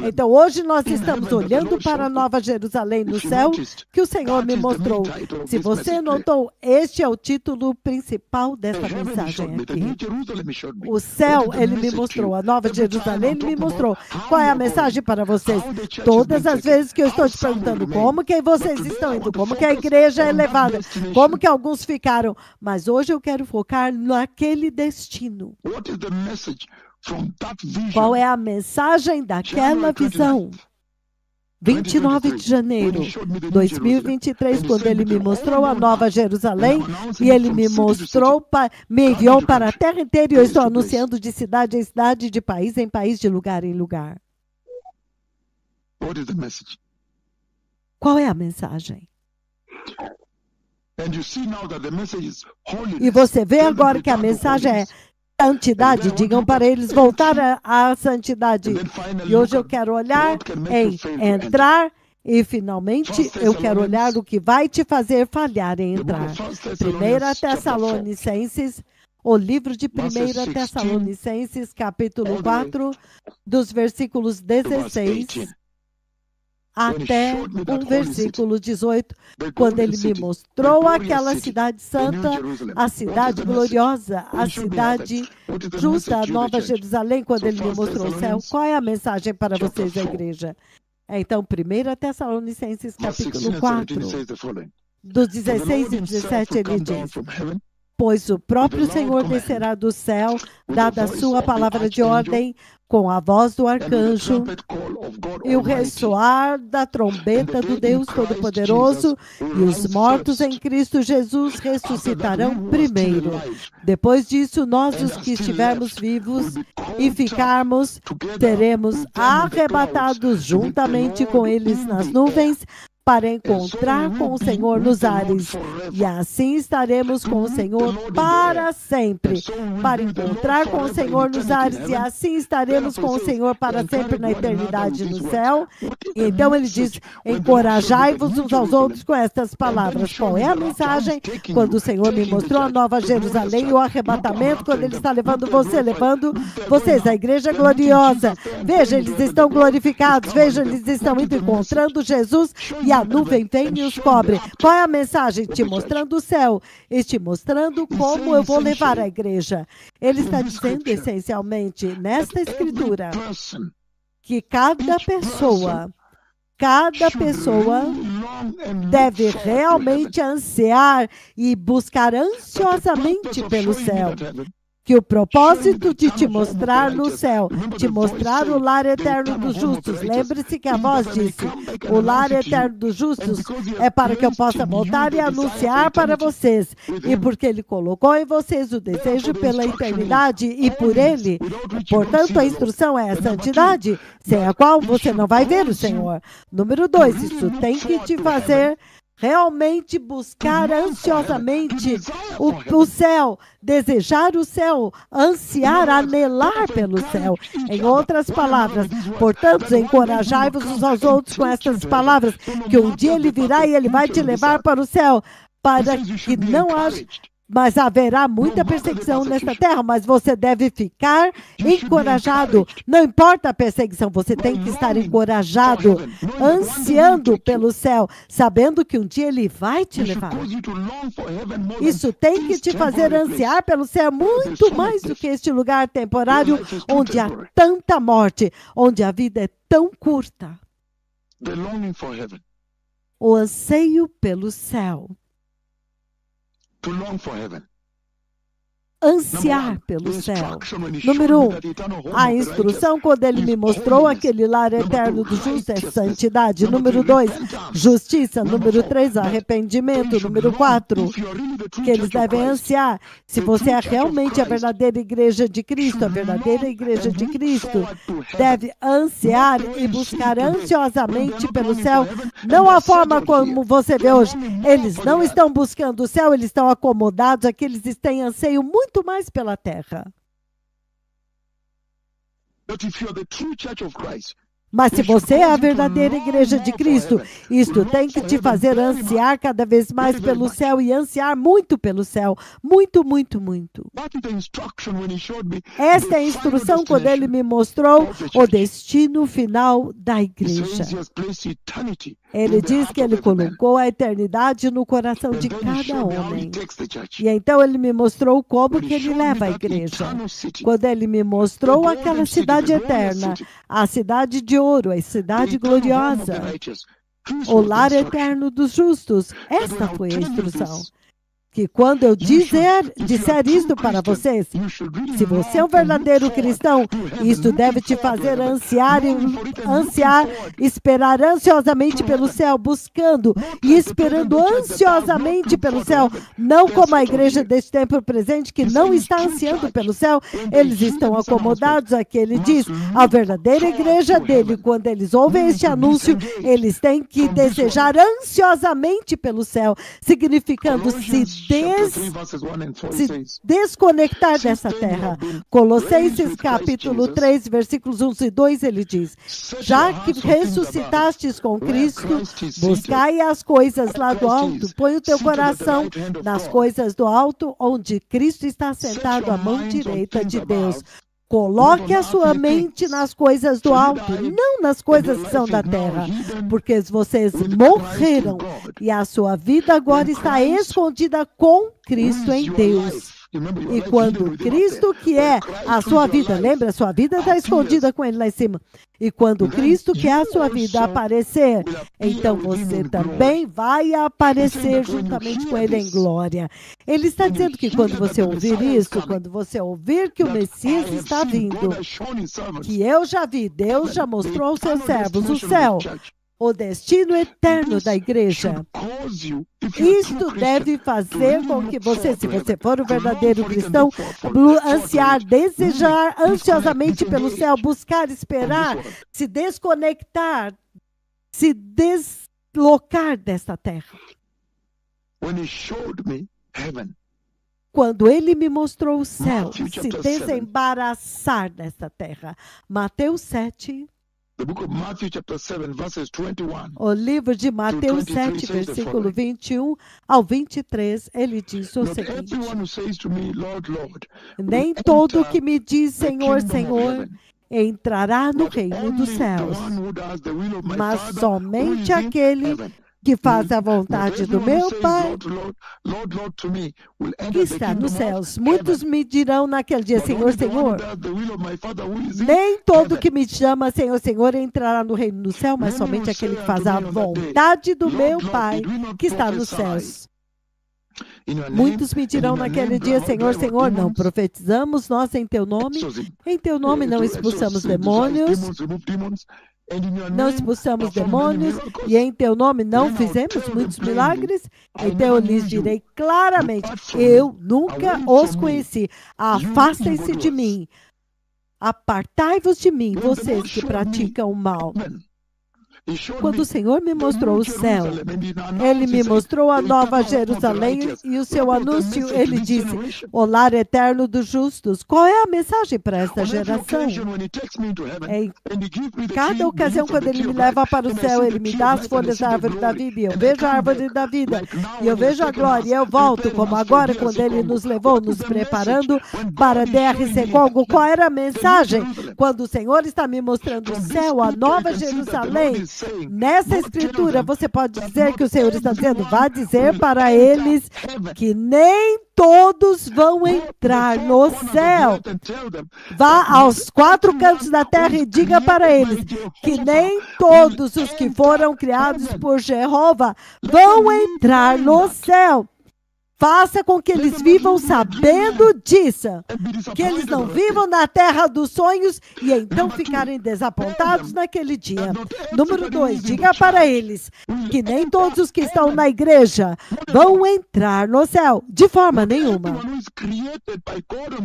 Então, hoje nós estamos olhando para a Nova Jerusalém no céu, que o Senhor me mostrou. Se você notou, este é o título principal dessa mensagem aqui. O céu, ele me mostrou. A Nova Jerusalém, ele me mostrou. Qual é a mensagem para vocês? Todas as vezes que eu estou te perguntando como que vocês estão indo, como que a igreja é levada, como que alguns ficaram. Mas hoje eu quero focar naquele destino. Qual é a mensagem daquela visão? 29 de janeiro de 2023, quando ele me mostrou a Nova Jerusalém, e ele me mostrou, me enviou para a terra inteira, e eu estou anunciando de cidade em cidade, de país em país, de lugar em lugar. Qual é a mensagem? E você vê agora que a mensagem é santidade. Digam para eles voltar à santidade. E hoje eu quero olhar em entrar e finalmente eu quero olhar o que vai te fazer falhar em entrar. 1 Tessalonicenses, o livro de 1 Tessalonicenses, capítulo 4, dos versículos 16 até o versículo 18, quando ele me mostrou aquela cidade santa, a cidade gloriosa, a cidade justa, a Nova Jerusalém, quando ele me mostrou o céu. Qual é a mensagem para vocês da igreja? Então, 1 Tessalonicenses, capítulo 4, dos 16 e 17, ele diz: pois o próprio Senhor descerá do céu, dada a sua palavra de ordem, com a voz do arcanjo e o ressoar da trombeta do Deus Todo-Poderoso, e os mortos em Cristo Jesus ressuscitarão primeiro. Depois disso, nós, os que estivermos vivos e ficarmos, seremos arrebatados juntamente com eles nas nuvens, para encontrar com o Senhor nos ares. E assim estaremos com o Senhor para sempre. Para encontrar com o Senhor nos ares, e assim estaremos com o Senhor para sempre na eternidade no céu. E então ele diz: encorajai-vos uns aos outros com estas palavras. Qual é a mensagem? Quando o Senhor me mostrou a Nova Jerusalém e o arrebatamento, quando ele está levando vocês, a igreja gloriosa. Veja, eles estão glorificados. Veja, eles estão indo encontrando Jesus, e a nuvem vem e os cobre. Qual é a mensagem? Te mostrando o céu e te mostrando como eu vou levar a igreja. Ele está dizendo essencialmente nesta escritura que cada pessoa deve realmente ansiar e buscar ansiosamente pelo céu. que o propósito de te mostrar no céu, te mostrar o lar eterno dos justos. Lembre-se que a voz disse, o lar eterno dos justos é para que eu possa voltar e anunciar para vocês. E porque Ele colocou em vocês o desejo pela eternidade e por Ele, portanto a instrução é a santidade, sem a qual você não vai ver o Senhor. Número 2, isso tem que te fazer realmente buscar ansiosamente o céu, desejar o céu, ansiar, anelar pelo céu. Em outras palavras, portanto, encorajai-vos uns aos outros com estas palavras, que um dia Ele virá e Ele vai te levar para o céu, para que não haja... Mas haverá muita perseguição nesta terra, mas você deve ficar encorajado. Não importa a perseguição, você tem que estar encorajado, ansiando pelo céu, sabendo que um dia Ele vai te levar. Isso tem que te fazer ansiar pelo céu muito mais do que este lugar temporário, onde há tanta morte, onde a vida é tão curta. O anseio pelo céu. To long for heaven. Ansiar pelo céu. Número 1, a instrução quando Ele me mostrou aquele lar eterno do justo é santidade. Número 2, justiça. Número 3, arrependimento. Número 4, que eles devem ansiar. Se você é realmente a verdadeira igreja de Cristo, a verdadeira igreja de Cristo deve ansiar e buscar ansiosamente pelo céu. Não a forma como você vê hoje. Eles não estão buscando o céu, eles estão acomodados, aqui eles têm anseio muito mais pela terra. Mas se você é a verdadeira igreja de Cristo, isto tem que te fazer ansiar cada vez mais pelo céu e ansiar muito pelo céu. Muito, muito, muito. Esta é a instrução quando Ele me mostrou o destino final da igreja. Ele diz que Ele colocou a eternidade no coração de cada homem. E então Ele me mostrou como que Ele leva a igreja. Quando Ele me mostrou aquela cidade eterna, a cidade de ouro, a cidade gloriosa, o lar eterno dos justos. Esta foi a instrução. Que quando eu disser isto para vocês, se você é um verdadeiro cristão, isto deve te fazer ansiar, esperar ansiosamente pelo céu, buscando e esperando ansiosamente pelo céu, não como a igreja deste tempo presente, que não está ansiando pelo céu, eles estão acomodados. Aqui ele diz, a verdadeira igreja dele, quando eles ouvem este anúncio, eles têm que desejar ansiosamente pelo céu, significando se desconectar dessa terra. Colossenses capítulo 3, versículos 1 e 2, ele diz, já que ressuscitastes com Cristo, buscai as coisas lá do alto, põe o teu coração nas coisas do alto, onde Cristo está sentado à mão direita de Deus. Coloque a sua mente nas coisas do alto, não nas coisas que são da terra, porque vocês morreram e a sua vida agora está escondida com Cristo em Deus. E quando Cristo, que é a sua vida, lembra, a sua vida está escondida com Ele lá em cima. E quando Cristo, que é a sua vida, aparecer, então você também vai aparecer juntamente com Ele em glória. Ele está dizendo que quando você ouvir isso, quando você ouvir que o Messias está vindo, que eu já vi, Deus já mostrou aos seus servos, o céu, o destino eterno da igreja. Isto deve fazer com que você, se você for um verdadeiro cristão, ansiar, desejar ansiosamente pelo céu, buscar, esperar, se desconectar, se deslocar desta terra. Quando Ele me mostrou o céu, se desembaraçar desta terra. Mateus 7. O livro de Mateus 7, versículo 21 ao 23, ele diz o seguinte: nem todo que me diz Senhor, Senhor, entrará no reino dos céus, mas somente aquele que faz a vontade do meu Pai, que está nos céus. Muitos me dirão naquele dia, Senhor, Senhor. Nem todo que me chama Senhor, Senhor entrará no reino do céu, mas somente aquele que faz a vontade do meu Pai, que está nos céus. Muitos me dirão naquele dia, Senhor, Senhor, não profetizamos nós em teu nome? Em teu nome não expulsamos demônios? Não expulsamos demônios e em teu nome não fizemos muitos milagres? Então eu lhes direi claramente, eu nunca os conheci. Afastem-se de mim. Apartai-vos de mim, vocês que praticam o mal. Quando o Senhor me mostrou o céu, Ele me mostrou a Nova Jerusalém e o seu anúncio, Ele disse, o lar eterno dos justos. Qual é a mensagem para esta geração? Em cada ocasião, quando Ele me leva para o céu, Ele me dá as folhas da árvore da vida, e eu vejo a árvore da vida, e eu vejo a glória, e eu volto, como agora, quando Ele nos levou, nos preparando para DRC Congo. Qual era a mensagem? Quando o Senhor está me mostrando o céu, a Nova Jerusalém, nessa escritura, você pode dizer que o Senhor está dizendo, vá dizer para eles que nem todos vão entrar no céu. Vá aos 4 cantos da terra e diga para eles que nem todos os que foram criados por Jeová vão entrar no céu. Faça com que eles vivam sabendo disso, que eles não vivam na terra dos sonhos e então ficarem desapontados naquele dia. Número 2, diga para eles que nem todos os que estão na igreja vão entrar no céu, de forma nenhuma.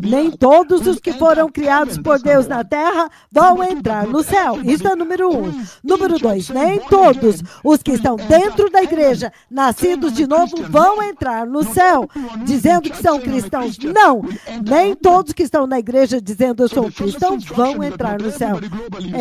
Nem todos os que foram criados por Deus na terra vão entrar no céu. Isso é número 1. Número 2, nem todos os que estão dentro da igreja, nascidos de novo, vão entrar no céu, dizendo que são cristãos. Não, nem todos que estão na igreja dizendo eu sou cristão vão entrar no céu.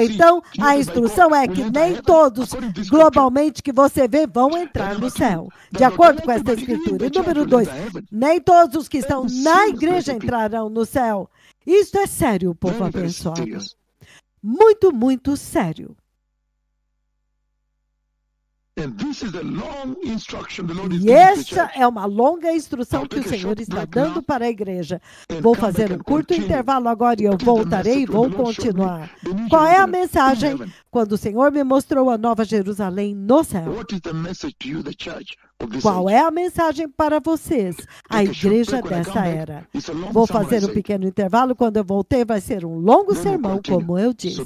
Então, a instrução é que nem todos globalmente que você vê vão entrar no céu, de acordo com esta escritura. E número 2, nem todos os que estão na igreja entrarão no céu. Isto é sério, povo abençoado. Muito, muito sério. E essa é uma longa instrução que o Senhor está dando para a igreja. Vou fazer um curto intervalo agora e eu voltarei e vou continuar. Qual é a mensagem quando o Senhor me mostrou a Nova Jerusalém no céu? Qual é a mensagem para vocês, a igreja dessa era? Vou fazer um pequeno intervalo. Quando eu voltei, vai ser um longo sermão, como eu disse.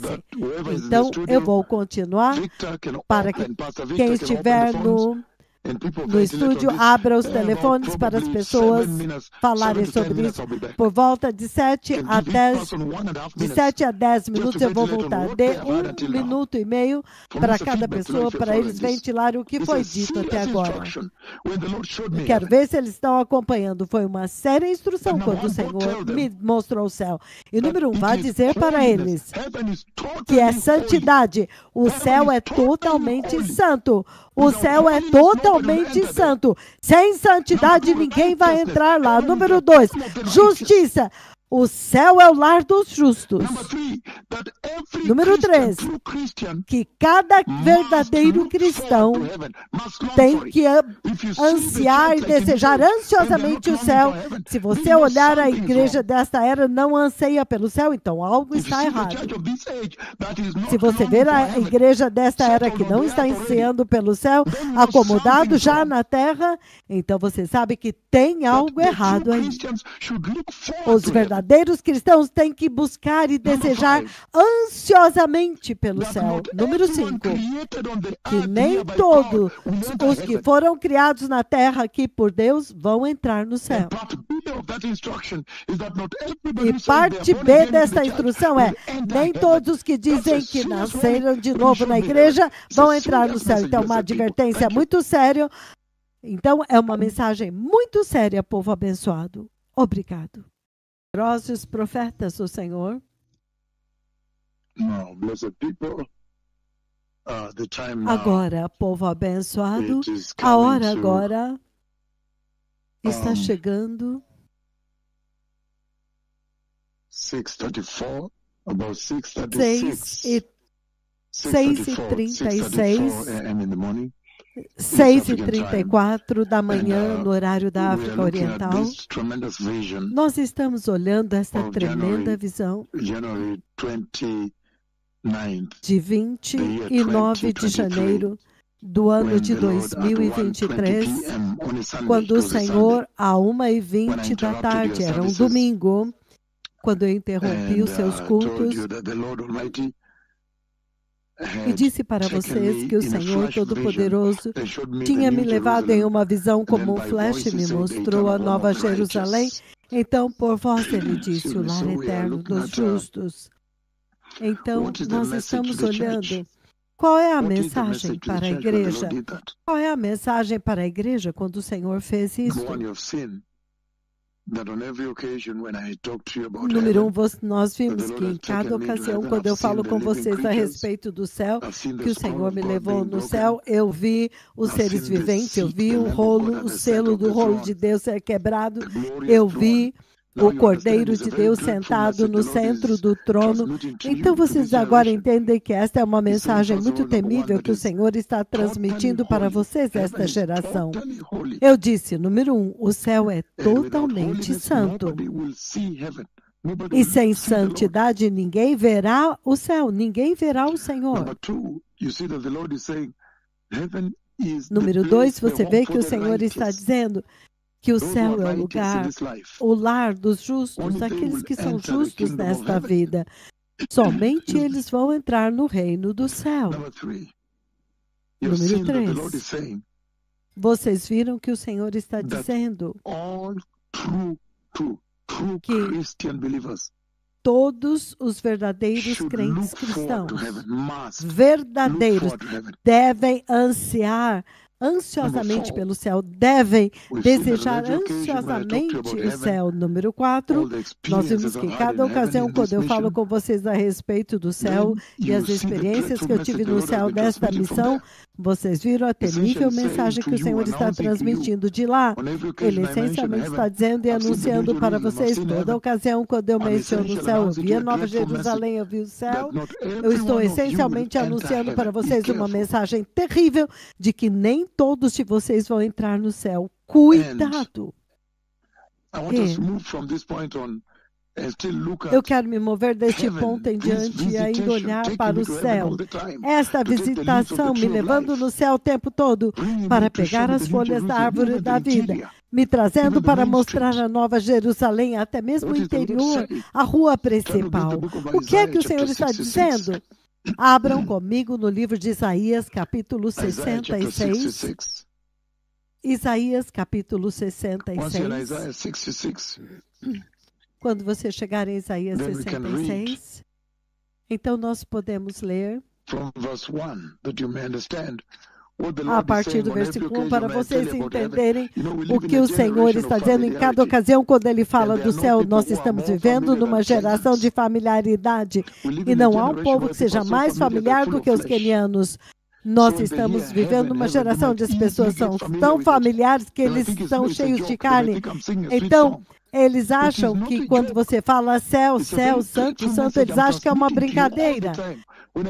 Então, eu vou continuar para que quem estiver no estúdio, abra os telefones para as pessoas falarem sobre isso. Por volta de 7 a 10 minutos eu vou voltar. Dê 1 minuto e meio para cada pessoa, para eles ventilarem o que foi dito até agora. Quero ver se eles estão acompanhando. Foi uma séria instrução quando o Senhor me mostrou o céu. E número 1, vai dizer para eles que é santidade. O céu é totalmente santo. O céu é totalmente santo. Sem santidade, ninguém vai entrar lá. Número 2, justiça. O céu é o lar dos justos. Número 3, que cada verdadeiro cristão tem que ansiar e desejar ansiosamente o céu. Se você olhar a igreja desta era, não anseia pelo céu, então algo está errado. Se você ver a igreja desta era que não está ansiando pelo céu, acomodado já na terra, então você sabe que tem algo errado aí. Os verdadeiros cristãos têm que buscar e desejar ansiosamente pelo céu. Número 5, que nem todos os que foram criados na terra aqui por Deus vão entrar no céu. E parte B desta instrução é, nem todos os que dizem que nasceram de novo na igreja vão entrar no céu. Então, uma advertência muito séria. Então, é uma mensagem muito séria, povo abençoado. Obrigado. Poderosos profetas do Senhor. Agora, povo abençoado, a hora agora está chegando. 6h36. 6h34 da manhã, no horário da África Oriental. Nós estamos olhando esta tremenda visão de 29 de janeiro do ano de 2023, quando o Senhor, à 1h20 da tarde, era um domingo, quando eu interrompi os seus cultos, e disse para vocês que o Senhor Todo-Poderoso tinha me levado em uma visão como um flash, me mostrou a Nova Jerusalém. Então, por voz, ele disse, o lar eterno dos justos. Então, nós estamos olhando. Qual é a mensagem para a igreja? Qual é a mensagem para a igreja quando o Senhor fez isso? Número 1, nós vimos que em cada ocasião, quando eu falo com vocês a respeito do céu, que o Senhor me levou no céu, eu vi os seres viventes, eu vi o selo do rolo de Deus ser quebrado, eu vi o Cordeiro de Deus sentado no centro do trono. Então vocês agora entendem que esta é uma mensagem muito temível que o Senhor está transmitindo para vocês, esta geração. Eu disse, número 1, o céu é totalmente santo. E sem santidade ninguém verá o céu, ninguém verá o Senhor. Número 2, você vê que o Senhor está dizendo que o céu é o lugar, o lar dos justos, aqueles que são justos nesta vida. Somente eles vão entrar no reino do céu. Número 3. Vocês viram que o Senhor está dizendo que todos os verdadeiros crentes cristãos, verdadeiros, devem ansiar ansiosamente pelo céu, devem desejar ansiosamente o céu. Número 4, nós vimos que em cada ocasião, quando eu falo com vocês a respeito do céu e as experiências que eu tive no céu desta missão, vocês viram a temível mensagem que o Senhor está transmitindo de lá. Ele essencialmente está dizendo e anunciando para vocês, toda ocasião, quando eu menciono o céu, eu vi a Nova Jerusalém, eu vi o céu, eu estou essencialmente anunciando para vocês uma mensagem terrível de que nem todos de vocês vão entrar no céu. Cuidado! Eu quero me mover deste ponto em diante e ainda olhar para o céu. Esta visitação me levando no céu o tempo todo para pegar as folhas da árvore da vida, me trazendo para mostrar a Nova Jerusalém, até mesmo o interior, a rua principal. O que é que o Senhor está dizendo? Abram comigo no livro de Isaías, capítulo 66. Isaías, capítulo 66. Quando você chegar em Isaías 66, então nós podemos ler a partir do versículo 1, para vocês entenderem o que o Senhor está dizendo em cada ocasião quando Ele fala do céu. Nós estamos vivendo numa geração de familiaridade e não há um povo que seja mais familiar do que os quenianos. Nós estamos vivendo uma geração onde as pessoas são tão familiares que eles são cheios de carne. Então, eles acham que quando você fala céu, céu, santo, santo, eles acham que é uma brincadeira.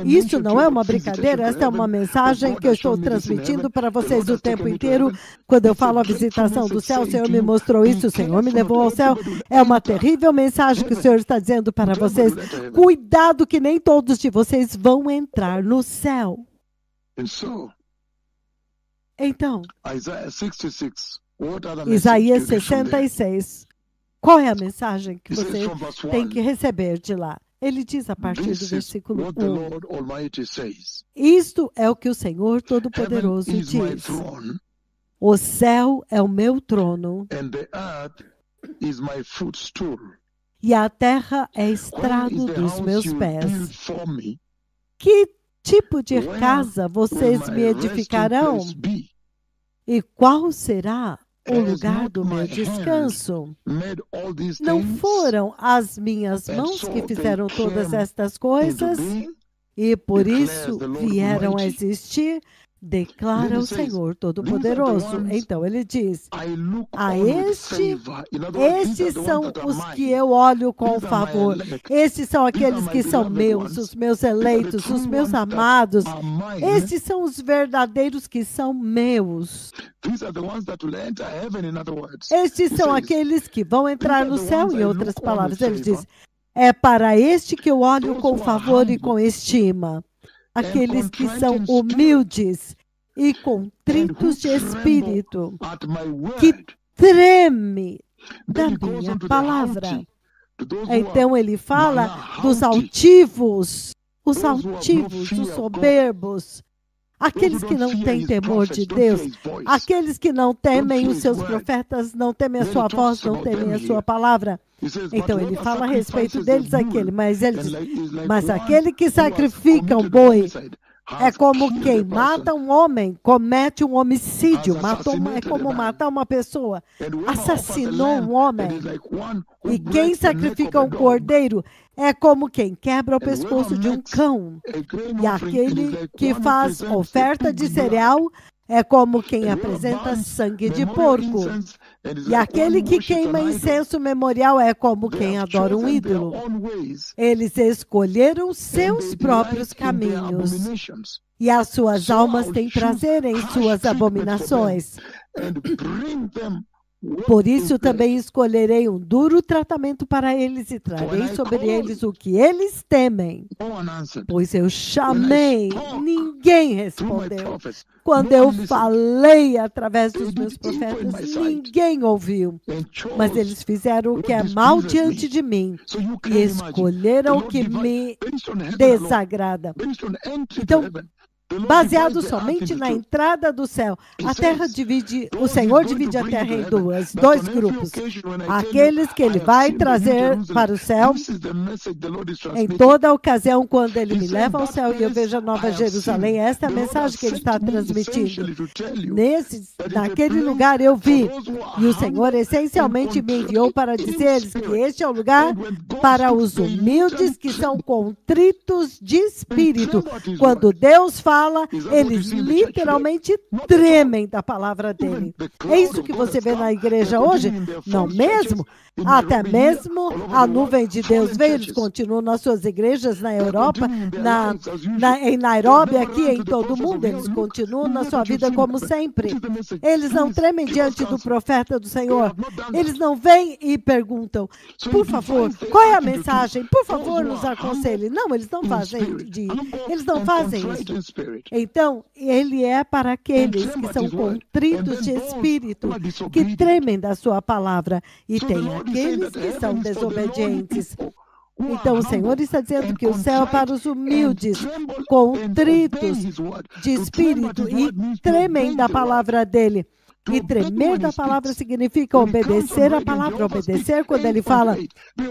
Isso não é uma brincadeira, esta é uma mensagem que eu estou transmitindo para vocês o tempo inteiro. Quando eu falo a visitação do céu, o Senhor me mostrou isso, o Senhor me levou ao céu. É uma terrível mensagem que o Senhor está dizendo para vocês. Cuidado que nem todos de vocês vão entrar no céu. Então, Isaías 66. Qual é a mensagem que você tem que receber de lá? Ele diz a partir do versículo 1. Isto é o que o Senhor Todo-Poderoso diz. O céu é o meu trono e a terra é estrado dos meus pés. Que tipo de casa vocês me edificarão? E qual será o lugar do meu descanso? Não foram as minhas mãos que fizeram todas estas coisas e por isso vieram a existir, declara o Senhor Todo-Poderoso. Então ele diz, estes são os que eu olho com favor. Estes são aqueles que são meus, os meus eleitos, os meus amados. Estes são os verdadeiros que são meus. Estes são aqueles que vão entrar no céu, em outras palavras. Ele diz, é para este que eu olho com favor e com estima. Aqueles que são humildes e contritos de espírito, que treme da minha palavra. Então ele fala dos altivos, os soberbos, aqueles que não têm temor de Deus, aqueles que não temem os seus profetas, não temem a sua voz, não temem a sua palavra. Então ele fala a respeito deles aquele, mas ele diz, mas aquele que sacrifica um boi é como quem mata um homem, comete um homicídio, é como matar uma pessoa, assassinou um homem. E quem sacrifica um cordeiro é como quem quebra o pescoço de um cão. E aquele que faz oferta de cereal é como quem apresenta sangue de porco. E aquele que queima incenso memorial é como quem adora um ídolo. Eles escolheram seus próprios caminhos. E as suas almas têm prazer em suas abominações. Por isso também escolherei um duro tratamento para eles e trarei sobre eles o que eles temem. Pois eu chamei, ninguém respondeu. Quando eu falei através dos meus profetas, ninguém ouviu. Mas eles fizeram o que é mal diante de mim e escolheram o que me desagrada. Então, baseado somente na entrada do céu, a terra divide, o Senhor divide a terra em dois grupos. Aqueles que Ele vai trazer para o céu, em toda ocasião, quando Ele me leva ao céu e eu vejo a Nova Jerusalém, esta é a mensagem que Ele está transmitindo. Naquele lugar eu vi, e o Senhor essencialmente me enviou para dizer-lhes que este é o lugar para os humildes que são contritos de espírito. Quando Deus fala, eles literalmente tremem da palavra dele. É isso que você vê na igreja hoje? Não mesmo? Até mesmo a nuvem de Deus veio, eles continuam nas suas igrejas na Europa, em Nairobi, aqui em todo o mundo, eles continuam na sua vida como sempre. Eles não tremem diante do profeta do Senhor. Eles não vêm e perguntam, por favor, qual é a mensagem? Por favor, nos aconselhe. Não, eles não fazem eles não fazem isso. Então, ele é para aqueles que são contritos de espírito, que tremem da sua palavra, e tem aqueles que são desobedientes. Então, o Senhor está dizendo que o céu é para os humildes, contritos de espírito e tremem da palavra dele. E tremer da palavra significa obedecer a palavra. Obedecer quando ele fala,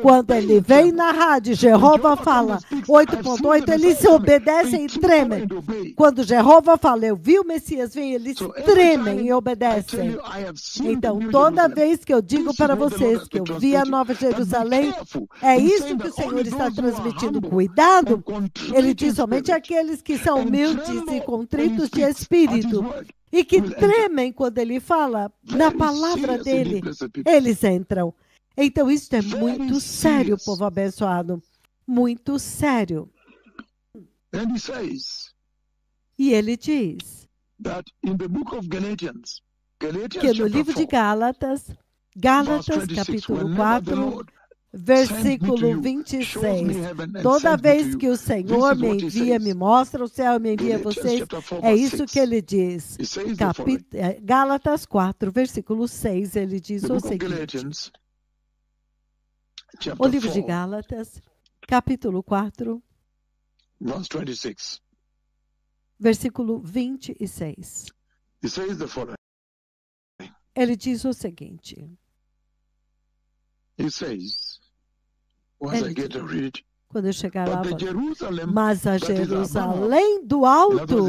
quando ele vem na rádio, Jeová fala, 8.8, eles se obedecem e tremem. Quando Jeová fala, eu vi o Messias vir, eles tremem e obedecem. Então, toda vez que eu digo para vocês que eu vi a Nova Jerusalém, é isso que o Senhor está transmitindo. Cuidado, ele diz somente aqueles que são humildes e contritos de espírito. E que tremem quando ele fala na palavra dele, eles entram. Então, isso é muito sério, povo abençoado. Muito sério. E ele diz que no livro de Gálatas, capítulo 4, versículo 26. Toda vez que o Senhor me envia, me mostra o céu, me envia vocês, é isso que ele diz. Gálatas 4, versículo 6, ele diz o seguinte. O livro de Gálatas, capítulo 4, versículo 26. Ele diz o seguinte. Quando eu chegar lá, mas a Jerusalém do alto,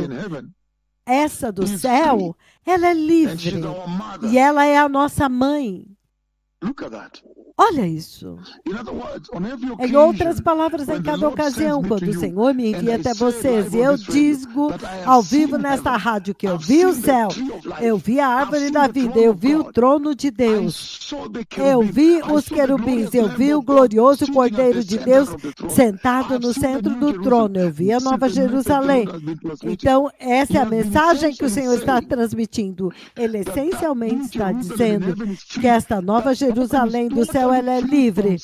essa do céu, ela é livre e ela é a nossa mãe. Olha isso. Em outras palavras, em cada ocasião, quando o Senhor me envia até vocês, e eu digo ao vivo nesta rádio que eu vi o céu, eu vi a árvore da vida, eu vi o trono de Deus, eu vi os querubins, eu vi o glorioso Cordeiro de Deus sentado no centro do trono, eu vi a Nova Jerusalém. Então, essa é a mensagem que o Senhor está transmitindo. Ele essencialmente está dizendo que esta Nova Jerusalém do céu céu ela é livre.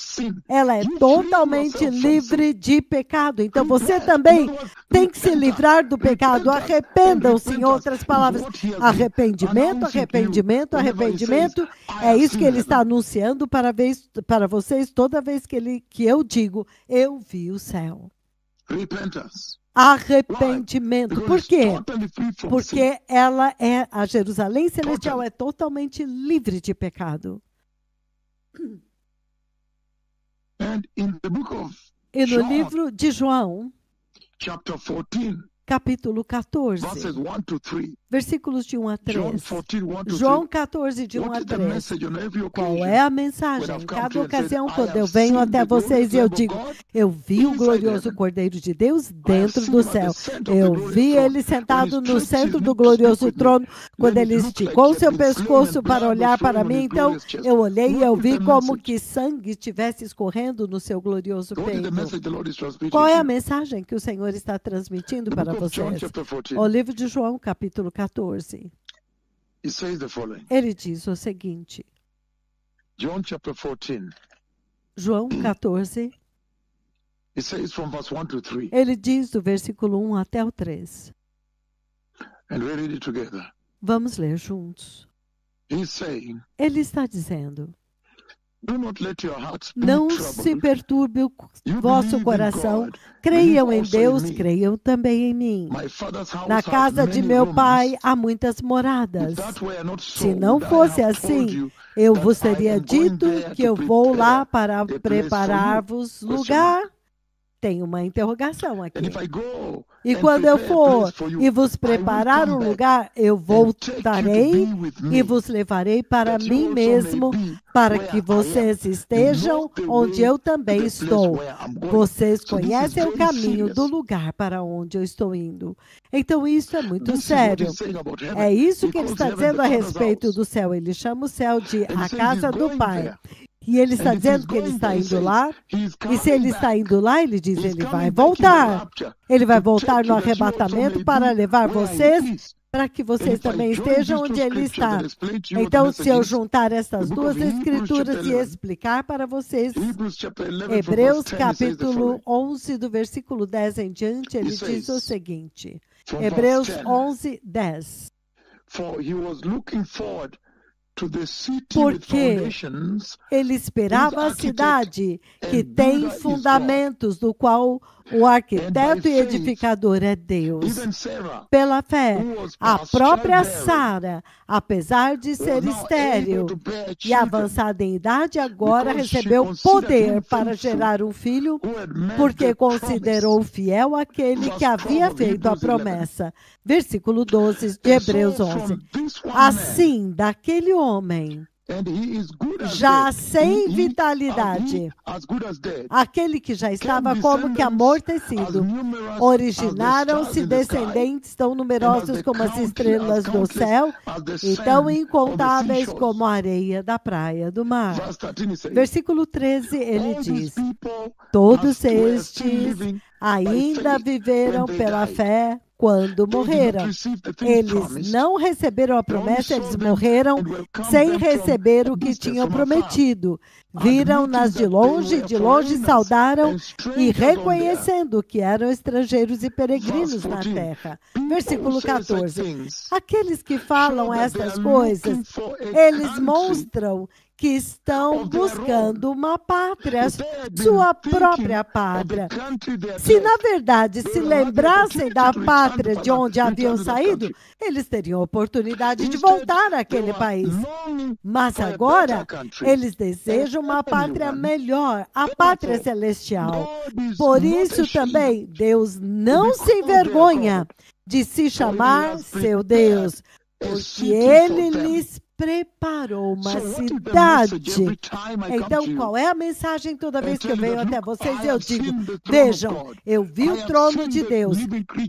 Ela é totalmente livre de pecado. Então você também tem que se livrar do pecado. Arrependam-se, em outras palavras. Arrependimento, arrependimento, arrependimento. É isso que ele está anunciando para vocês toda vez que eu digo, eu vi o céu. Arrependimento. Por quê? Porque a Jerusalém Celestial é totalmente livre de pecado. E no livro de João, capítulo 14, versículos de 1 a 3. João 14, de 1 a 3. Qual é a mensagem? Em cada ocasião, quando eu venho até vocês e eu digo, eu vi o glorioso Cordeiro de Deus dentro do céu. Eu vi ele sentado no centro do glorioso trono, quando ele esticou seu pescoço para olhar para mim. Então, eu olhei e eu vi como que sangue estivesse escorrendo no seu glorioso peito. Qual é a mensagem que o Senhor está transmitindo para vocês? O livro de João, capítulo 14. Ele diz o seguinte. João 14. Ele diz do versículo 1 até o 3. Vamos ler juntos. Ele está dizendo: não se perturbe o vosso coração. Creiam em Deus, creiam também em mim. Na casa de meu pai há muitas moradas. Se não fosse assim, eu vos teria dito que eu vou lá para preparar-vos lugar. Tem uma interrogação aqui. E quando eu for e vos preparar um lugar, eu voltarei e vos levarei para mim mesmo, para que vocês estejam onde eu também estou. Vocês conhecem o caminho do lugar para onde eu estou indo. Então, isso é muito sério. É isso que ele está dizendo a respeito do céu. Ele chama o céu de a casa do Pai. E ele está dizendo que ele está indo lá. E se ele está indo lá, ele diz, ele vai voltar. Ele vai voltar no arrebatamento para levar vocês, para que vocês também estejam onde ele está. Então, se eu juntar essas duas escrituras e explicar para vocês, Hebreus capítulo 11, do versículo 10 em diante, ele diz o seguinte. Hebreus 11, 10. Porque ele esperava a cidade que tem fundamentos, do qual o arquiteto e edificador é Deus. Pela fé, a própria Sara, apesar de ser estéril e avançada em idade, agora recebeu poder para gerar um filho, porque considerou fiel aquele que havia feito a promessa. Versículo 12 de Hebreus 11. Assim, daquele homem, já sem vitalidade, aquele que já estava como que amortecido, originaram-se descendentes tão numerosos como as estrelas do céu e tão incontáveis como a areia da praia do mar. Versículo 13, ele diz, todos estes ainda viveram pela fé quando morreram. Eles não receberam a promessa, eles morreram sem receber o que tinham prometido. Viram-nas de longe saudaram e reconhecendo que eram estrangeiros e peregrinos na terra. Versículo 14. Aqueles que falam estas coisas, eles mostram que estão buscando uma pátria, sua própria pátria. Se, na verdade, se lembrassem da pátria de onde haviam saído, eles teriam a oportunidade de voltar àquele país. Mas agora, eles desejam uma pátria melhor, a pátria celestial. Por isso também, Deus não se envergonha de se chamar seu Deus, porque Ele lhes preparou uma cidade. Então, qual é a mensagem toda vez que eu venho até vocês? Eu digo, vejam, eu vi o trono de Deus,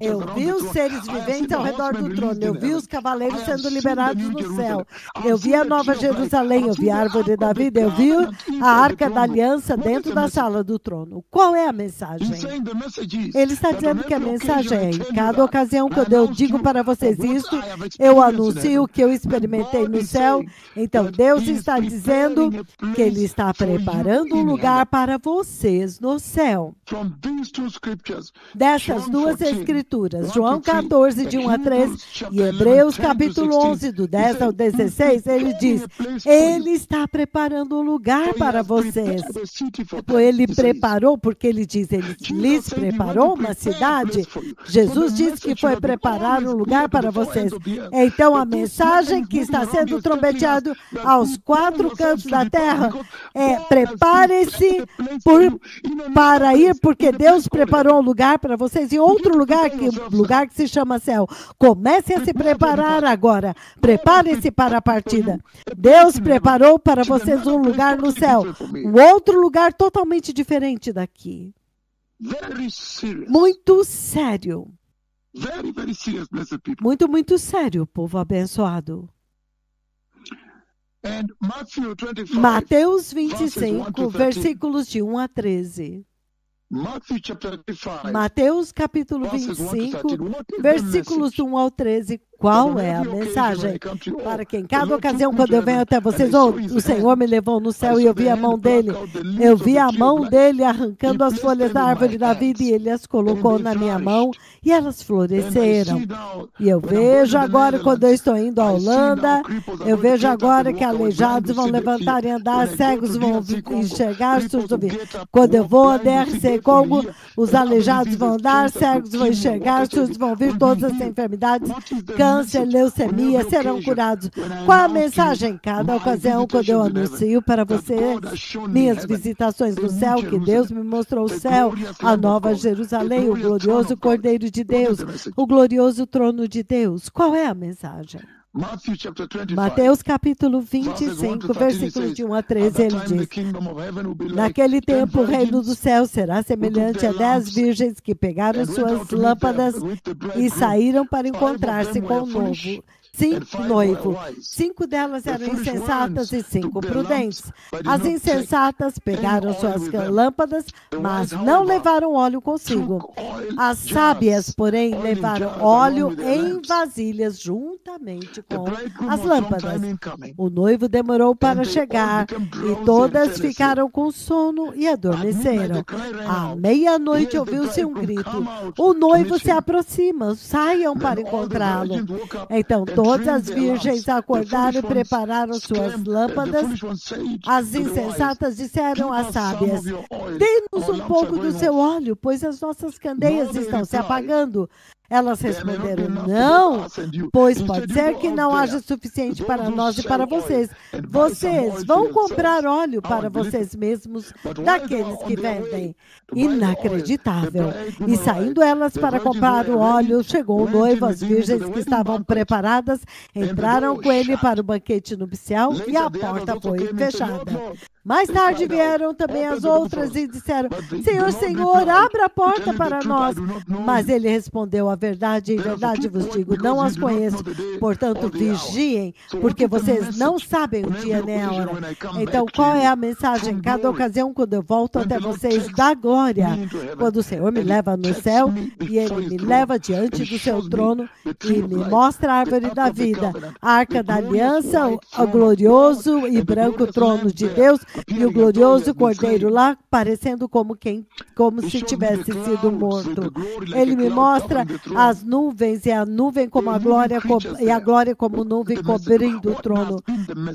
eu vi os seres viventes ao redor do trono, eu vi os cavaleiros sendo liberados no céu, eu vi a Nova Jerusalém, eu vi a árvore da vida, eu vi a Arca da Aliança dentro da sala do trono. Qual é a mensagem? Ele está dizendo que a mensagem é, em cada ocasião que eu digo para vocês isso, eu anuncio o que eu experimentei no céu. Então, Deus está dizendo que Ele está preparando um lugar para vocês no céu. Dessas duas escrituras, João 14, de 1 a 3, e Hebreus capítulo 11, do 10 ao 16, ele diz, Ele está preparando um lugar para vocês. Ele preparou, porque ele diz, Ele lhes preparou uma cidade. Jesus disse que foi preparar um lugar para vocês. Então, a mensagem que está sendo trombeteado aos 4 cantos da terra é: prepare-se para ir, porque Deus preparou um lugar para vocês em outro lugar que se chama céu. Comece a se preparar agora. Prepare-se para a partida. Deus preparou para vocês um lugar no céu, um outro lugar totalmente diferente daqui. Muito sério. Muito, muito sério, povo abençoado. Mateus 25, versículos de 1 a 13. Mateus capítulo 25, versículos de 1 ao 13. Qual é a mensagem? Para que em cada ocasião, quando eu venho até vocês, o Senhor me levou no céu e eu vi a mão dele. Eu vi a mão dele arrancando as folhas da árvore da vida e ele as colocou na minha mão e elas floresceram. E eu vejo agora, quando eu estou indo à Holanda, eu vejo agora que aleijados vão levantar e andar, cegos vão enxergar, surdos ouvir. Quando eu vou a DRC Congo, os aleijados vão andar, cegos vão enxergar, surdos vão ouvir, todas as enfermidades, câncer, leucemia serão curados. Qual a mensagem? Cada ocasião, quando eu anuncio para vocês minhas visitações no céu, que Deus me mostrou o céu, a nova Jerusalém, o glorioso Cordeiro de Deus, o glorioso trono de Deus. Qual é a mensagem? Mateus capítulo 25, versículos de 1 a 13, ele diz: naquele tempo o reino do céu será semelhante a 10 virgens que pegaram suas lâmpadas e saíram para encontrar-se com o noivo. 5 delas eram insensatas e 5 prudentes. As insensatas pegaram suas lâmpadas, mas não levaram óleo consigo. As sábias, porém, levaram óleo em vasilhas juntamente com as lâmpadas. O noivo demorou para chegar e todas ficaram com sono e adormeceram. À meia-noite ouviu-se um grito: o noivo se aproxima, saiam para encontrá-lo. Então todas as virgens acordaram e prepararam suas lâmpadas. As insensatas disseram às sábias: dê-nos um pouco do seu óleo, pois as nossas candeias estão se apagando. Elas responderam: não, pois pode ser que não haja suficiente para nós e para vocês. Vocês vão comprar óleo para vocês mesmos daqueles que vendem. Inacreditável. E saindo elas para comprar o óleo, chegou o noivo, as virgens que estavam preparadas entraram com ele para o banquete nupcial e a porta foi fechada. Mais tarde vieram também as outras e disseram: Senhor, Senhor, abra a porta para nós. Mas ele respondeu: a verdade, em verdade vos digo, não as conheço. Portanto, vigiem, porque vocês não sabem o dia nem a hora. Então, qual é a mensagem? Cada ocasião, quando eu volto até vocês, da glória, quando o Senhor me leva no céu e Ele me leva diante do seu trono e me mostra a árvore da vida, a arca da aliança, o glorioso e branco trono de Deus, e o glorioso Cordeiro lá, parecendo como se tivesse sido morto. Ele me mostra as nuvens, e a nuvem como a glória, e a glória como nuvem cobrindo o trono.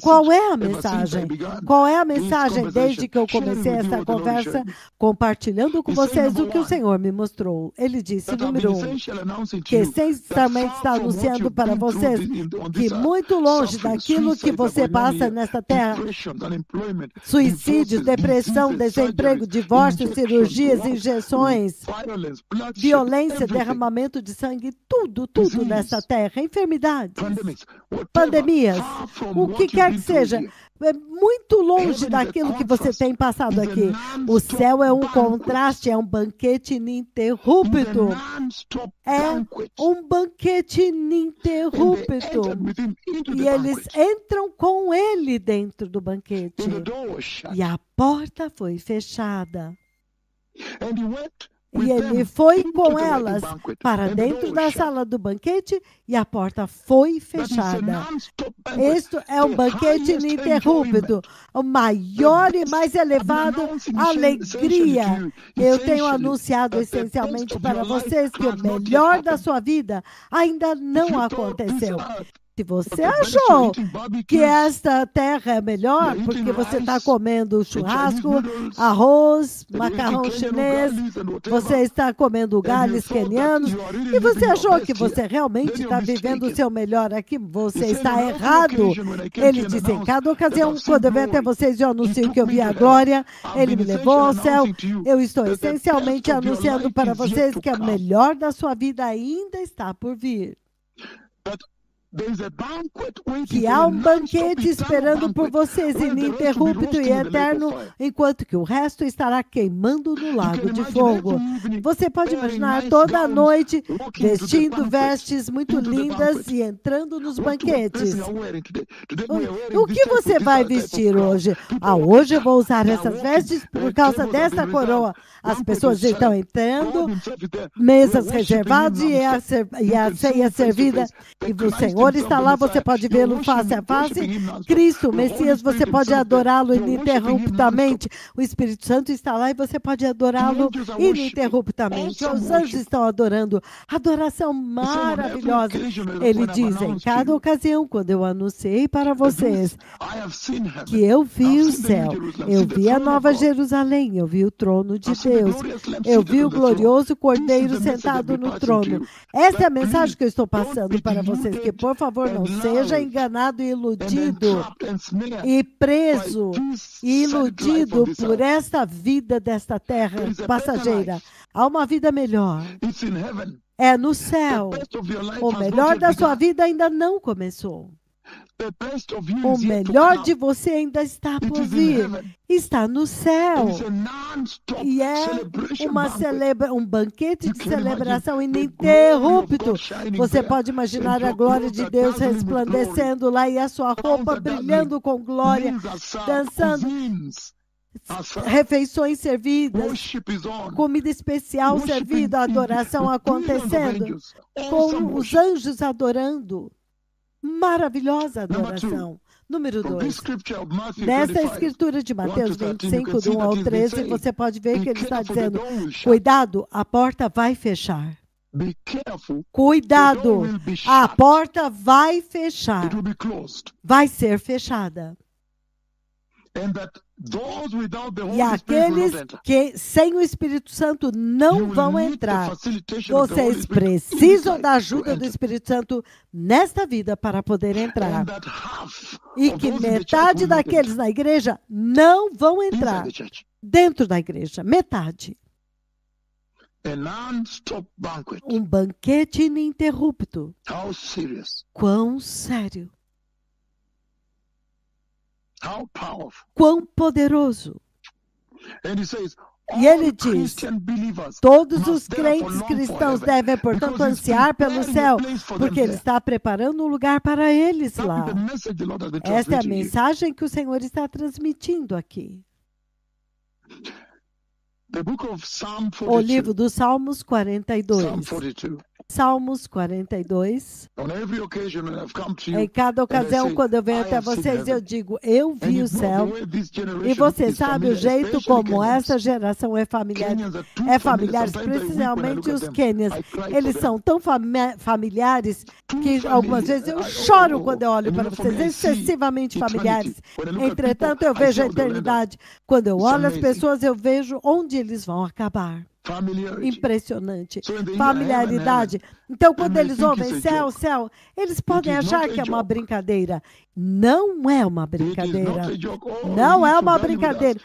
Qual é a mensagem? Qual é a mensagem desde que eu comecei essa conversa, compartilhando com vocês o que o Senhor me mostrou? Ele disse, número 1, que essencialmente está anunciando para vocês que muito longe daquilo que você passa nesta terra, suicídios, depressão, desemprego, divórcio, cirurgias, injeções, violência, derramamento de sangue, tudo nessa terra, enfermidades, pandemias, o que quer que seja, é muito longe daquilo que você tem passado aqui. O céu é um contraste, é um banquete ininterrupto. É um banquete ininterrupto. E eles entram com ele dentro do banquete. E a porta foi fechada. E ele foi com elas para dentro da sala do banquete e a porta foi fechada. Isto é um banquete ininterrupto, o maior e mais elevado alegria. Eu tenho anunciado essencialmente para vocês que o melhor da sua vida ainda não aconteceu. Se você achou que esta terra é melhor, porque você está comendo churrasco, arroz, macarrão chinês, você está comendo galhos quenianos, e você achou que você realmente está vivendo o seu melhor aqui, você está errado. Ele disse, em cada ocasião, quando eu venho até vocês e eu anuncio que eu vi a glória, ele me levou ao céu, eu estou essencialmente anunciando para vocês que o melhor da sua vida ainda está por vir. Que há um banquete esperando por vocês, ininterrupto e eterno, enquanto que o resto estará queimando no lago de fogo. Você pode imaginar toda a noite vestindo vestes muito lindas e entrando nos banquetes. O que você vai vestir hoje? Hoje eu vou usar essas vestes por causa dessa coroa. As pessoas estão entrando, mesas reservadas e a ceia servida, e o Senhor está lá, você pode vê-lo face a face. Cristo, o Messias, você pode adorá-lo ininterruptamente. O Espírito Santo está lá e você pode adorá-lo ininterruptamente. Os anjos estão adorando. Adoração maravilhosa. Ele diz, em cada ocasião, quando eu anunciei para vocês que eu vi o céu, eu vi a Nova Jerusalém, eu vi o trono de Deus, eu vi o glorioso Cordeiro sentado no trono. Essa é a mensagem que eu estou passando para vocês, que por favor não seja enganado e iludido e preso e iludido por esta vida desta terra passageira. Há uma vida melhor. É no céu. O melhor da sua vida ainda não começou. O melhor de você ainda está por vir. Está no céu. E é um banquete de celebração ininterrupto. Você pode imaginar a glória de Deus resplandecendo lá e a sua roupa brilhando com glória, dançando. Refeições servidas, comida especial servida, adoração acontecendo, com os anjos adorando. Maravilhosa adoração. Número 2. Nessa escritura de Mateus 25, do 1 ao 13, você pode ver que ele está dizendo, cuidado, a porta vai fechar. Cuidado, a porta vai fechar. Vai ser fechada. E aqueles que sem o Espírito Santo não vão entrar. Vocês precisam da ajuda do Espírito Santo nesta vida para poder entrar. E que metade daqueles na igreja não vão entrar dentro da igreja. Metade. Um banquete ininterrupto. Quão sério. Quão poderoso. E ele diz, todos os crentes cristãos devem, portanto, ansiar pelo céu, porque ele está preparando um lugar para eles lá. Esta é a mensagem que o Senhor está transmitindo aqui. O livro dos Salmos 42. Salmos 42. Em cada ocasião, quando eu venho até vocês, eu digo, eu vi o céu. E você sabe o jeito como essa geração é familiar, principalmente os Quênias. Eles são tão familiares que algumas vezes eu choro quando eu olho para vocês, excessivamente familiares. Entretanto, eu vejo a eternidade. Quando eu olho as pessoas, eu vejo onde eles vão acabar. Impressionante. Familiaridade. Então, quando eles ouvem céu, céu, eles podem achar que é uma brincadeira. Não é uma brincadeira. Não é uma brincadeira.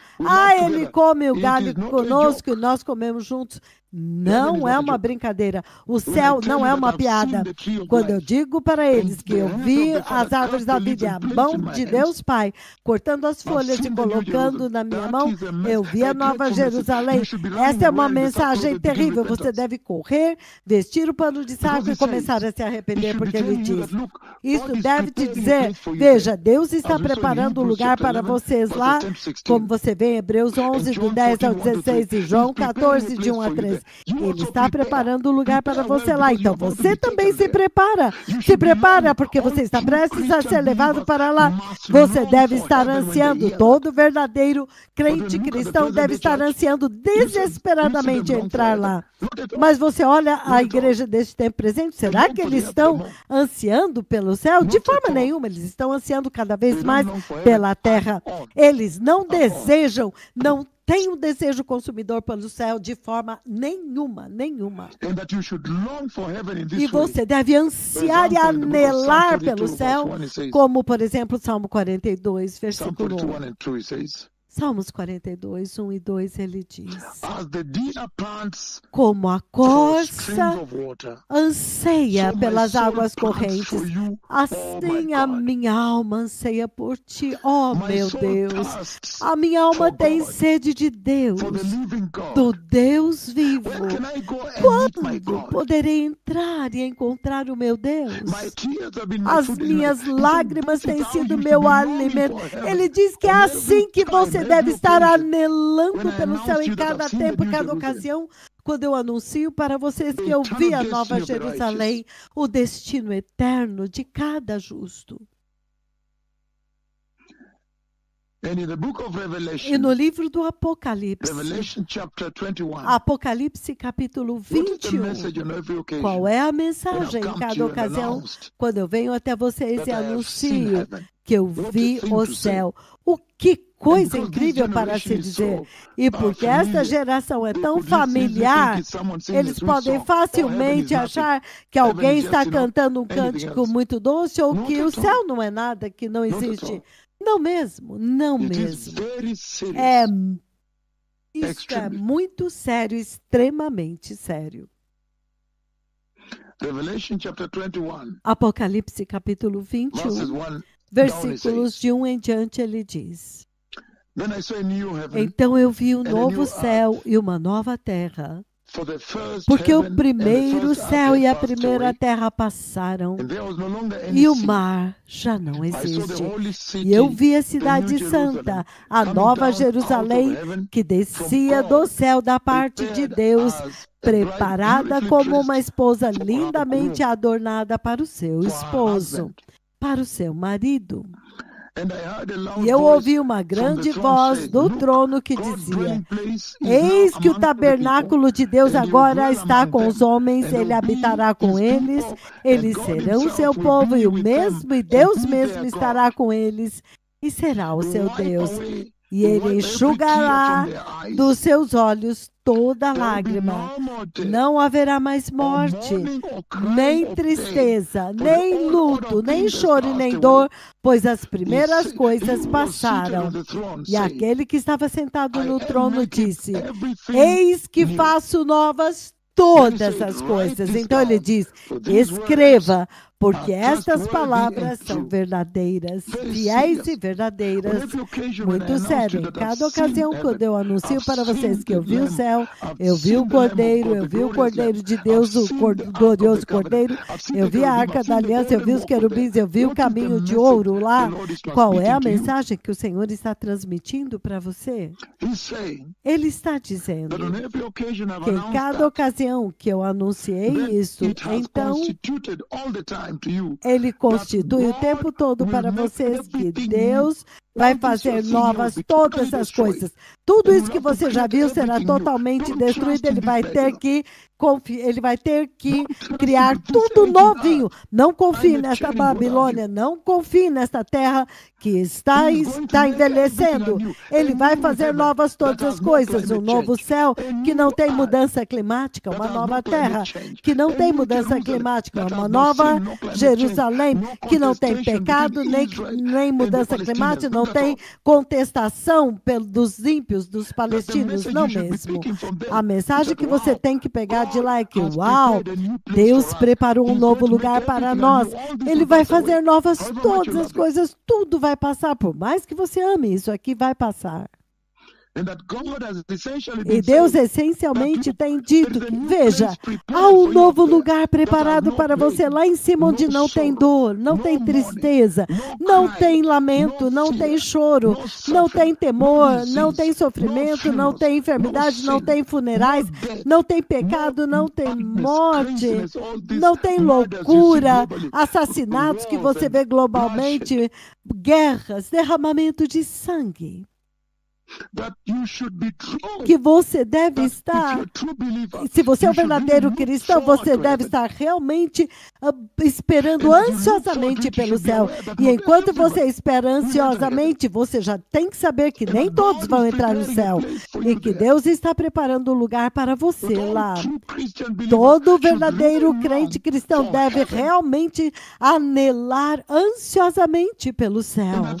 Ele come o galho conosco e nós comemos juntos. Não é uma brincadeira. O céu não é uma piada. Quando eu digo para eles que eu vi as árvores da vida e a mão de Deus Pai cortando as folhas e colocando na minha mão, eu vi a Nova Jerusalém. Esta é uma mensagem terrível. Você deve correr, vestir o pano de saco e começar a se arrepender, porque ele diz. Isso deve te dizer, Veja, Deus está preparando um lugar para vocês lá, como você vê em Hebreus 11, do 10 ao 16 e João 14, de 1 a 13. Ele está preparando um lugar para você lá, então você também se prepara. Se prepara, porque você está prestes a ser levado para lá. Você deve estar ansiando, todo verdadeiro crente cristão deve estar ansiando desesperadamente entrar lá. Mas você olha a igreja deste tempo presente, será que eles estão ansiando pelo céu? De forma nenhuma, eles estão ansiando cada vez mais pela terra. Eles não desejam, não têm um desejo consumidor pelo céu de forma nenhuma, nenhuma. E você deve ansiar e anelar pelo céu, como, por exemplo, Salmo 42, versículo 1. Salmos 42, 1 e 2, ele diz: como a corça anseia pelas águas correntes, assim a minha alma anseia por ti, ó meu Deus. A minha alma tem sede de Deus, do Deus vivo. Quando poderei entrar e encontrar o meu Deus? As minhas lágrimas têm sido meu alimento. Ele diz que é assim que você deve estar anelando pelo céu em cada tempo, em cada ocasião, quando eu anuncio para vocês que eu vi a Nova Jerusalém, o destino eterno de cada justo. E no livro do Apocalipse, Apocalipse capítulo 21, qual é a mensagem em cada ocasião? Quando eu venho até vocês e anuncio que eu vi o céu. O que coisa incrível para se dizer. E porque esta geração é tão familiar, eles podem facilmente achar que alguém está cantando um cântico muito doce ou que o céu não é nada, que não existe. Não mesmo, não mesmo. Isso é muito sério, extremamente sério. Apocalipse capítulo 21, versículos de 1 em diante, ele diz: então eu vi um novo céu e uma nova terra, porque o primeiro céu e a primeira terra passaram, e o mar já não existe. E eu vi a cidade santa, a Nova Jerusalém, que descia do céu da parte de Deus, preparada como uma esposa lindamente adornada para o seu esposo, para o seu marido. E eu ouvi uma grande voz do trono que dizia: eis que o tabernáculo de Deus agora está com os homens, ele habitará com eles, eles serão seu povo, e Deus mesmo estará com eles, e será o seu Deus. E ele enxugará dos seus olhos toda lágrima. Não haverá mais morte, nem tristeza, nem luto, nem choro e nem dor, pois as primeiras coisas passaram. E aquele que estava sentado no trono disse: eis que faço novas todas as coisas. Então ele diz: escreva, porque estas palavras são verdadeiras, fiéis e verdadeiras. Muito sério. Em cada ocasião, quando eu anuncio para vocês que eu vi o céu, eu vi o Cordeiro, eu vi o Cordeiro de Deus, o glorioso Cordeiro, eu vi a Arca da Aliança, eu vi os querubins, eu vi o caminho de ouro lá. Qual é a mensagem que o Senhor está transmitindo para você? Ele está dizendo que em cada ocasião que eu anunciei isso, então ele constitui o tempo todo para vocês que Deus vai fazer novas todas as coisas. Tudo isso que você já viu será totalmente destruído. Ele vai ter que criar tudo novinho. Não confie nesta Babilônia, não confie nesta terra que está envelhecendo. Ele vai fazer novas todas as coisas. Um novo céu que não tem mudança climática, uma nova terra que não tem mudança climática, uma nova Jerusalém que não tem pecado, nem mudança climática, não tem contestação dos ímpios, dos palestinos, não mesmo. A mensagem que você tem que pegar de lá é que, uau, Deus preparou um novo lugar para nós. Ele vai fazer novas todas as coisas, tudo vai passar, por mais que você ame, isso aqui vai passar. E Deus essencialmente tem dito que, veja, há um novo lugar preparado para você lá em cima, onde não tem dor, não tem tristeza, não tem lamento, não tem choro, não tem temor, não tem sofrimento, não tem enfermidade, não tem funerais, não tem pecado, não tem morte, não tem loucura, assassinatos que você vê globalmente, guerras, derramamento de sangue. Que você deve estar, se você é um verdadeiro cristão, você deve estar realmente esperando ansiosamente pelo céu. E enquanto você espera ansiosamente, você já tem que saber que nem todos vão entrar no céu. E que Deus está preparando um lugar para você lá. Todo verdadeiro crente cristão deve realmente anelar ansiosamente pelo céu.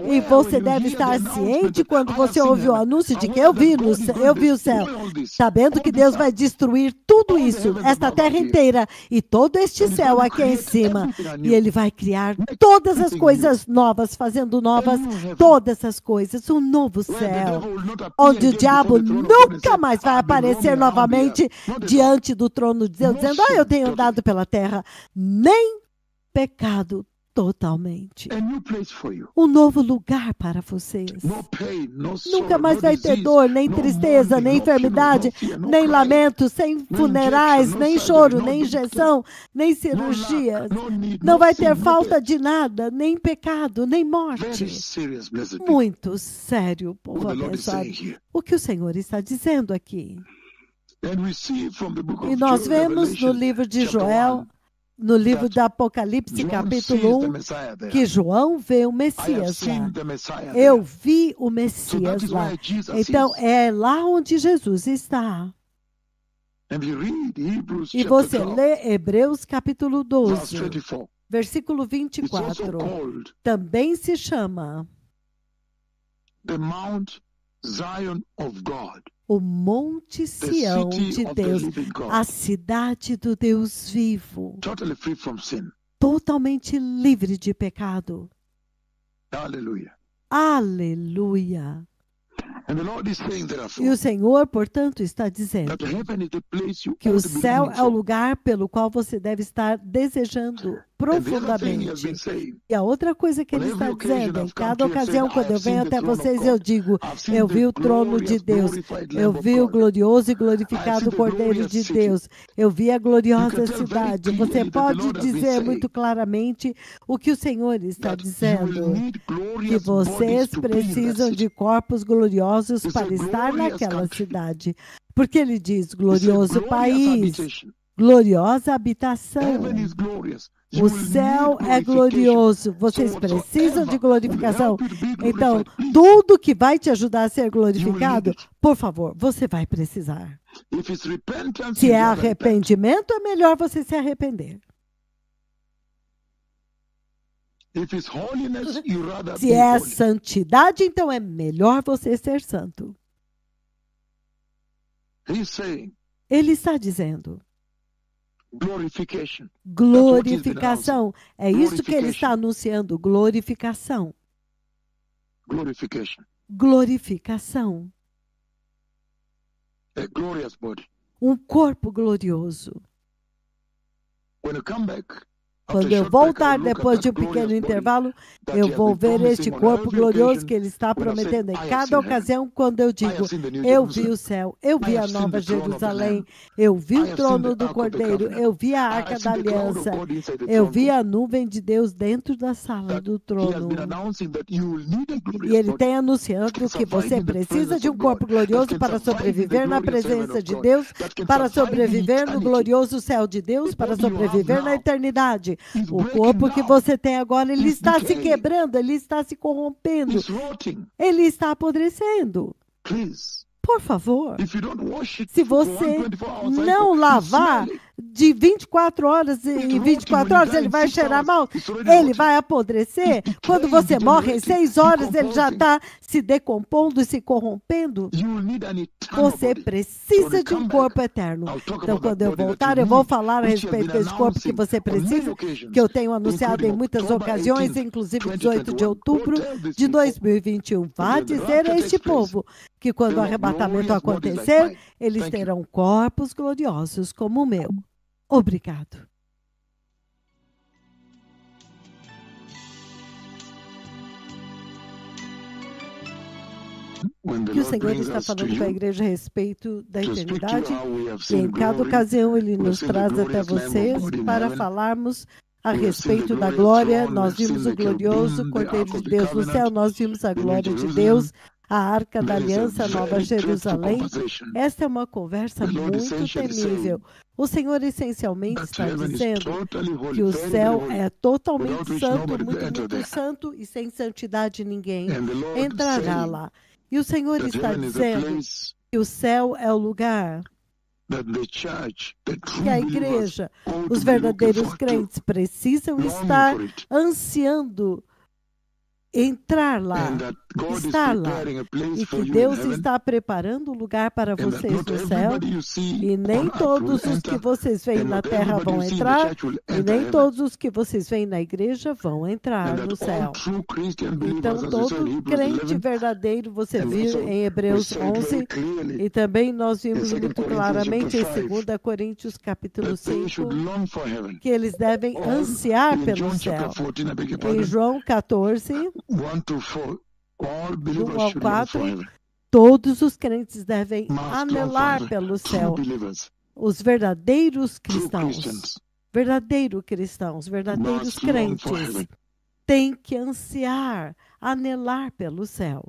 E você deve estar ciente quando você ouve o anúncio de que eu vi o céu, sabendo que Deus vai destruir tudo isso, esta terra inteira e todo este céu aqui em cima, e Ele vai criar todas as coisas novas, fazendo novas todas as coisas, um novo céu, onde o diabo nunca mais vai aparecer novamente diante do trono de Deus, dizendo, eu tenho andado pela terra, nem pecado totalmente. Um novo lugar para vocês. Nunca mais vai ter dor, nem tristeza, nem enfermidade, nem lamento, sem funerais, nem choro, nem injeção, nem cirurgias. Não vai ter falta de nada, nem pecado, nem morte. Muito sério, povo abençoado. O que o Senhor está dizendo aqui? E nós vemos no livro de Joel, no livro do Apocalipse, capítulo 1, que João vê o Messias lá. Eu vi o Messias lá. Então, é lá onde Jesus está. E você lê Hebreus, capítulo 12, versículo 24. Também se chama o Monte Sião de Deus, a cidade do Deus vivo, totalmente livre de pecado. Aleluia. Aleluia. E o Senhor, portanto, está dizendo que o céu é o lugar pelo qual você deve estar desejando profundamente. E a outra coisa que ele está dizendo, em cada ocasião, quando eu venho até vocês, eu digo, eu vi o trono de Deus, eu vi o glorioso e glorificado Cordeiro de Deus, eu vi a gloriosa cidade. Você pode dizer muito claramente o que o Senhor está dizendo, que vocês precisam de corpos gloriosos para estar naquela cidade. Porque ele diz, glorioso país, gloriosa habitação. O céu é glorioso. Vocês precisam de glorificação. Então, tudo que vai te ajudar a ser glorificado, por favor, você vai precisar. Se é arrependimento, é melhor você se arrepender. Se é santidade, então é melhor você ser santo. Ele está dizendo. Glorificação. É isso que ele está anunciando. Glorificação. Glorificação. Um corpo glorioso. Quando eu voltar depois de um pequeno intervalo, eu vou ver este corpo glorioso que ele está prometendo em cada ocasião, quando eu digo, eu vi o céu, eu vi a nova Jerusalém, eu vi o trono do Cordeiro, eu vi a Arca da Aliança, eu vi a nuvem de Deus dentro da sala do trono. E ele tem anunciando que você precisa de um corpo glorioso para sobreviver na presença de Deus, para sobreviver no glorioso céu de Deus, para sobreviver na eternidade. O corpo que você tem agora, ele está se quebrando, ele está se corrompendo, ele está apodrecendo. Por favor, se você não lavar de 24 horas em 24 horas ele vai cheirar mal, ele vai apodrecer. Quando você morre em 6 horas, ele já está se decompondo e se corrompendo. Você precisa de um corpo eterno. Então, quando eu voltar, eu vou falar a respeito desse corpo que você precisa, que eu tenho anunciado em muitas ocasiões, inclusive 18 de outubro de 2021. Vá dizer a este povo que quando o arrebatamento acontecer, eles terão corpos gloriosos como o meu. Obrigado. Que o Senhor está falando com a igreja a respeito da eternidade, e em cada ocasião Ele nos traz até vocês para falarmos a respeito da glória. Nós vimos o glorioso Cordeiro de Deus no céu, nós vimos a glória de Deus, a Arca da Aliança, a Nova Jerusalém. Esta é uma conversa muito temível. O Senhor essencialmente está dizendo que o céu é totalmente santo, muito santo, e sem santidade ninguém entrará lá. E o Senhor está dizendo que o céu é o lugar que a igreja, os verdadeiros crentes, precisam estar ansiando entrar lá, estar lá, e que Deus está preparando um lugar para vocês no céu, e nem todos os que vocês veem na terra vão entrar, e nem todos os que vocês veem na igreja vão entrar no céu. Então, todo crente verdadeiro, você viu em Hebreus 11, e também nós vimos muito claramente em 2 Coríntios capítulo 5, que eles devem ansiar pelo céu. Em João 14, do 1 ao 4, todos os crentes devem anelar pelo céu. Os verdadeiros cristãos, verdadeiros crentes, têm que ansiar, anelar pelo céu.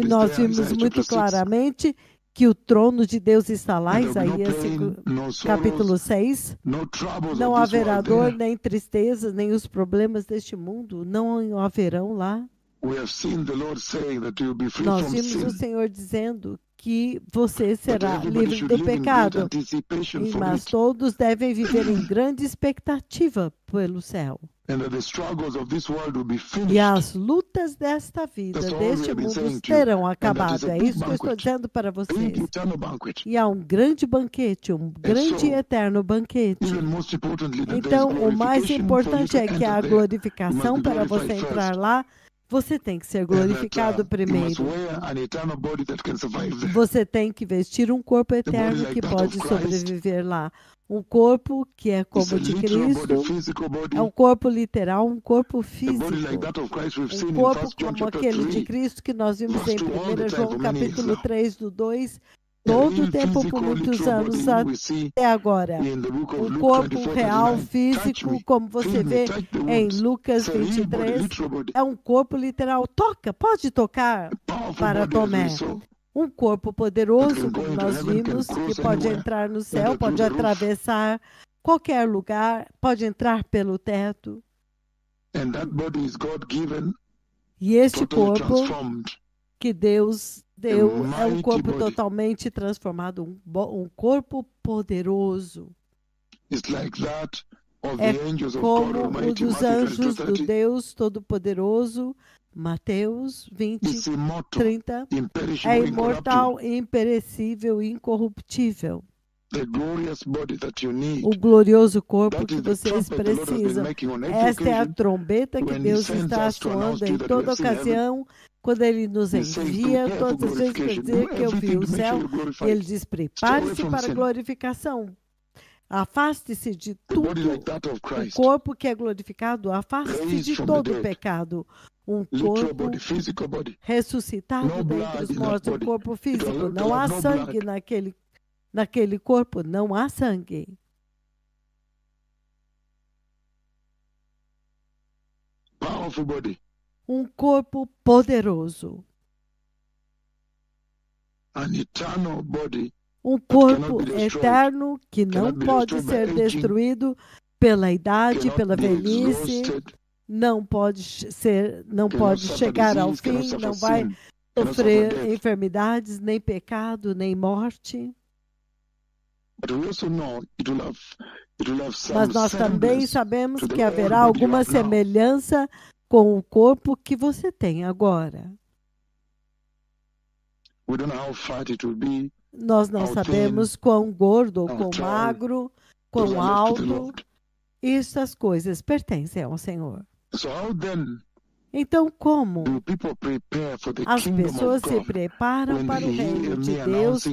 E nós vimos muito claramente que o trono de Deus está lá, Isaías capítulo 6. Não haverá dor, nem tristeza, nem os problemas deste mundo não haverão lá. Nós vimos o Senhor dizendo que você será livre do pecado, mas todos devem viver em grande expectativa pelo céu. E as lutas desta vida, deste mundo, terão acabado. É isso que eu estou dizendo para vocês. E há um grande banquete, um grande e eterno banquete. Então, o mais importante é que a glorificação, para você entrar lá, você tem que ser glorificado primeiro. Você tem que vestir um corpo eterno que pode sobreviver lá. Um corpo que é como o de Cristo, é um corpo literal, um corpo físico. Um corpo como aquele de Cristo que nós vimos em 1 João capítulo 3, do 2, todo o tempo, por muitos anos até agora. Um corpo real, físico, como você vê em Lucas 23, é um corpo literal. Pode tocar para Tomé. Um corpo poderoso, como nós vimos, que pode entrar no céu, pode atravessar qualquer lugar, pode entrar pelo teto. E este corpo que Deus deu é um corpo totalmente transformado, um corpo poderoso. É como o dos anjos do Deus Todo-Poderoso. Mateus 20, 30, é imortal, imperecível, incorruptível. O glorioso corpo que vocês precisam. Esta é a trombeta que Deus está soando em toda ocasião, quando Ele nos envia, todas as vezes para dizer que eu vi o céu, e Ele diz, prepare-se para a glorificação. Afaste-se de tudo. O corpo que é glorificado, afaste-se de todo o pecado. Um corpo ressuscitado dentre os mortos, um corpo físico. Não há sangue naquele corpo, não há sangue. Um corpo poderoso. Um corpo eterno que não pode ser destruído pela idade, pela velhice. Não pode chegar ao fim, não vai sofrer enfermidades, nem pecado, nem morte. Mas nós também sabemos que haverá alguma semelhança com o corpo que você tem agora. Nós não sabemos quão gordo ou quão magro, quão alto. Essas coisas pertencem ao Senhor. Então, como as pessoas se preparam para o reino de Deus?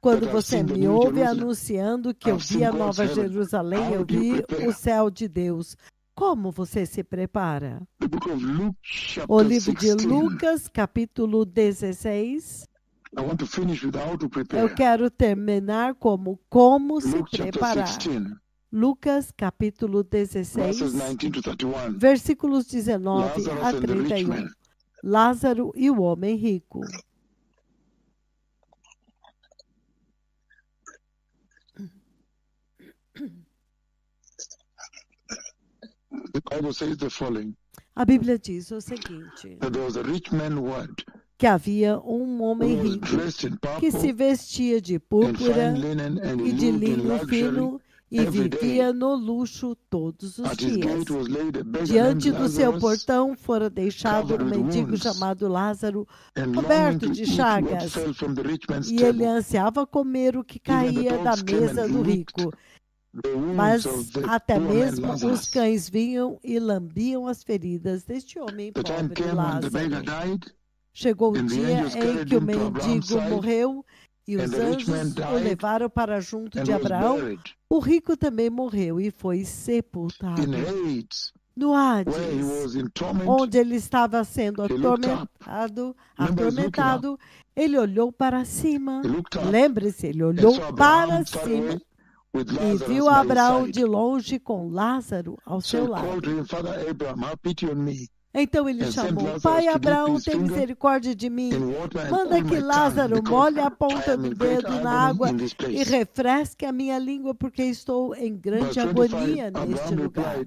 Quando você me ouve anunciando que eu vi a Nova Jerusalém, eu vi o céu de Deus. Como você se prepara? O livro de Lucas, capítulo 16. Eu quero terminar como se preparar. Lucas, capítulo 16, versículos 19 a 31. Lázaro e o homem rico. A Bíblia diz o seguinte, que havia um homem rico que se vestia de púrpura e de linho fino e vivia no luxo todos os dias. Diante do seu portão fora deixado um mendigo chamado Lázaro, coberto de chagas, e ele ansiava comer o que caía da mesa do rico. Mas até mesmo os cães vinham e lambiam as feridas deste homem pobre, Lázaro. Chegou o dia em que o mendigo morreu e os anjos o levaram para junto de Abraão. O rico também morreu e foi sepultado. No Hades, onde ele estava sendo atormentado, ele olhou para cima. Lembre-se, ele olhou para cima e viu Abraão de longe com Lázaro ao seu lado. Então ele chamou: Pai Abraão, tem misericórdia de mim. Manda que Lázaro molhe a ponta do dedo na água e refresque a minha língua, porque estou em grande agonia neste lugar.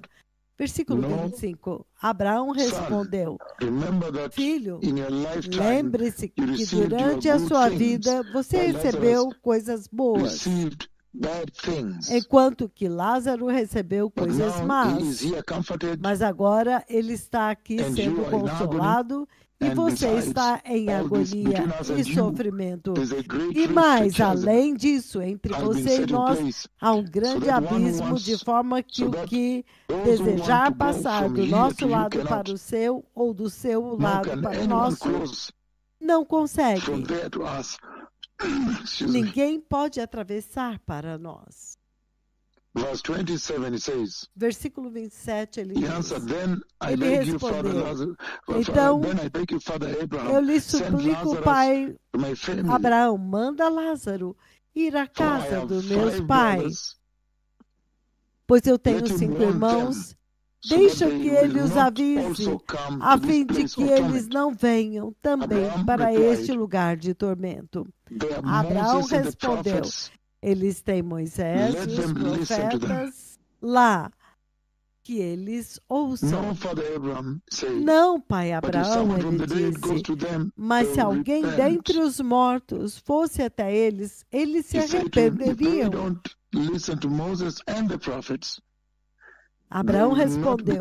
Versículo 25. Abraão respondeu: Filho, lembre-se que durante a sua vida você recebeu coisas boas, enquanto que Lázaro recebeu coisas más. Mas agora ele está aqui sendo consolado e você está em agonia e sofrimento. E mais, além disso, entre você e nós há um grande abismo, de forma que o que desejar passar do nosso lado para o seu ou do seu lado para o nosso, não consegue. Ninguém pode atravessar para nós. Versículo 27, ele respondeu: Então, eu lhe suplico, pai Abraão, manda Lázaro ir à casa dos meus pais, pois eu tenho 5 irmãos. Deixa que ele os avise, a fim de que eles não venham também para este lugar de tormento. Abraão respondeu: Eles têm Moisés e os profetas lá, que eles ouçam. Não, pai Abraão, ele disse, mas se alguém dentre os mortos fosse até eles, eles se arrependeriam. Abraão respondeu: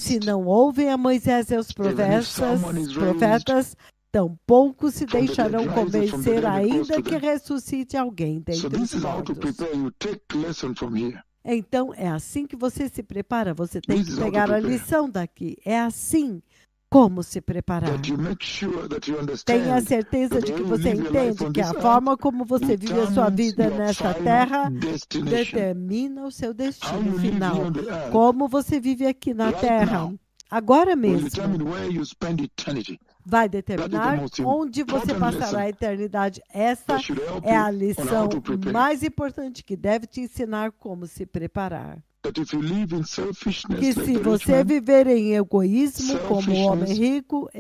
se não ouvem a Moisés e aos profetas, tampouco se deixarão convencer, ainda que ressuscite alguém dentre os mortos. Então, é assim que você se prepara. Você tem que pegar a lição daqui. É assim como se preparar. Tenha certeza de que você entende que a forma como você vive a sua vida nesta terra determina o seu destino final. Como você vive aqui na terra, agora mesmo, vai determinar onde você passará a eternidade. Essa é a lição mais importante que deve te ensinar como se preparar. Que se você viver em egoísmo, como o homem rico,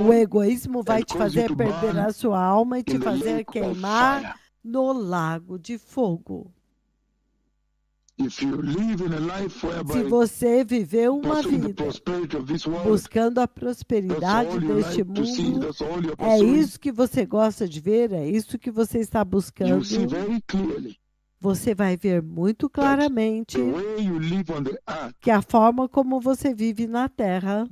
o egoísmo vai te fazer perder a sua alma e te fazer queimar no lago de fogo. Se você viveu uma vida buscando a prosperidade deste mundo, é isso que você gosta de ver, é isso que você está buscando, você vai ver muito claramente que a forma como você vive na Terra,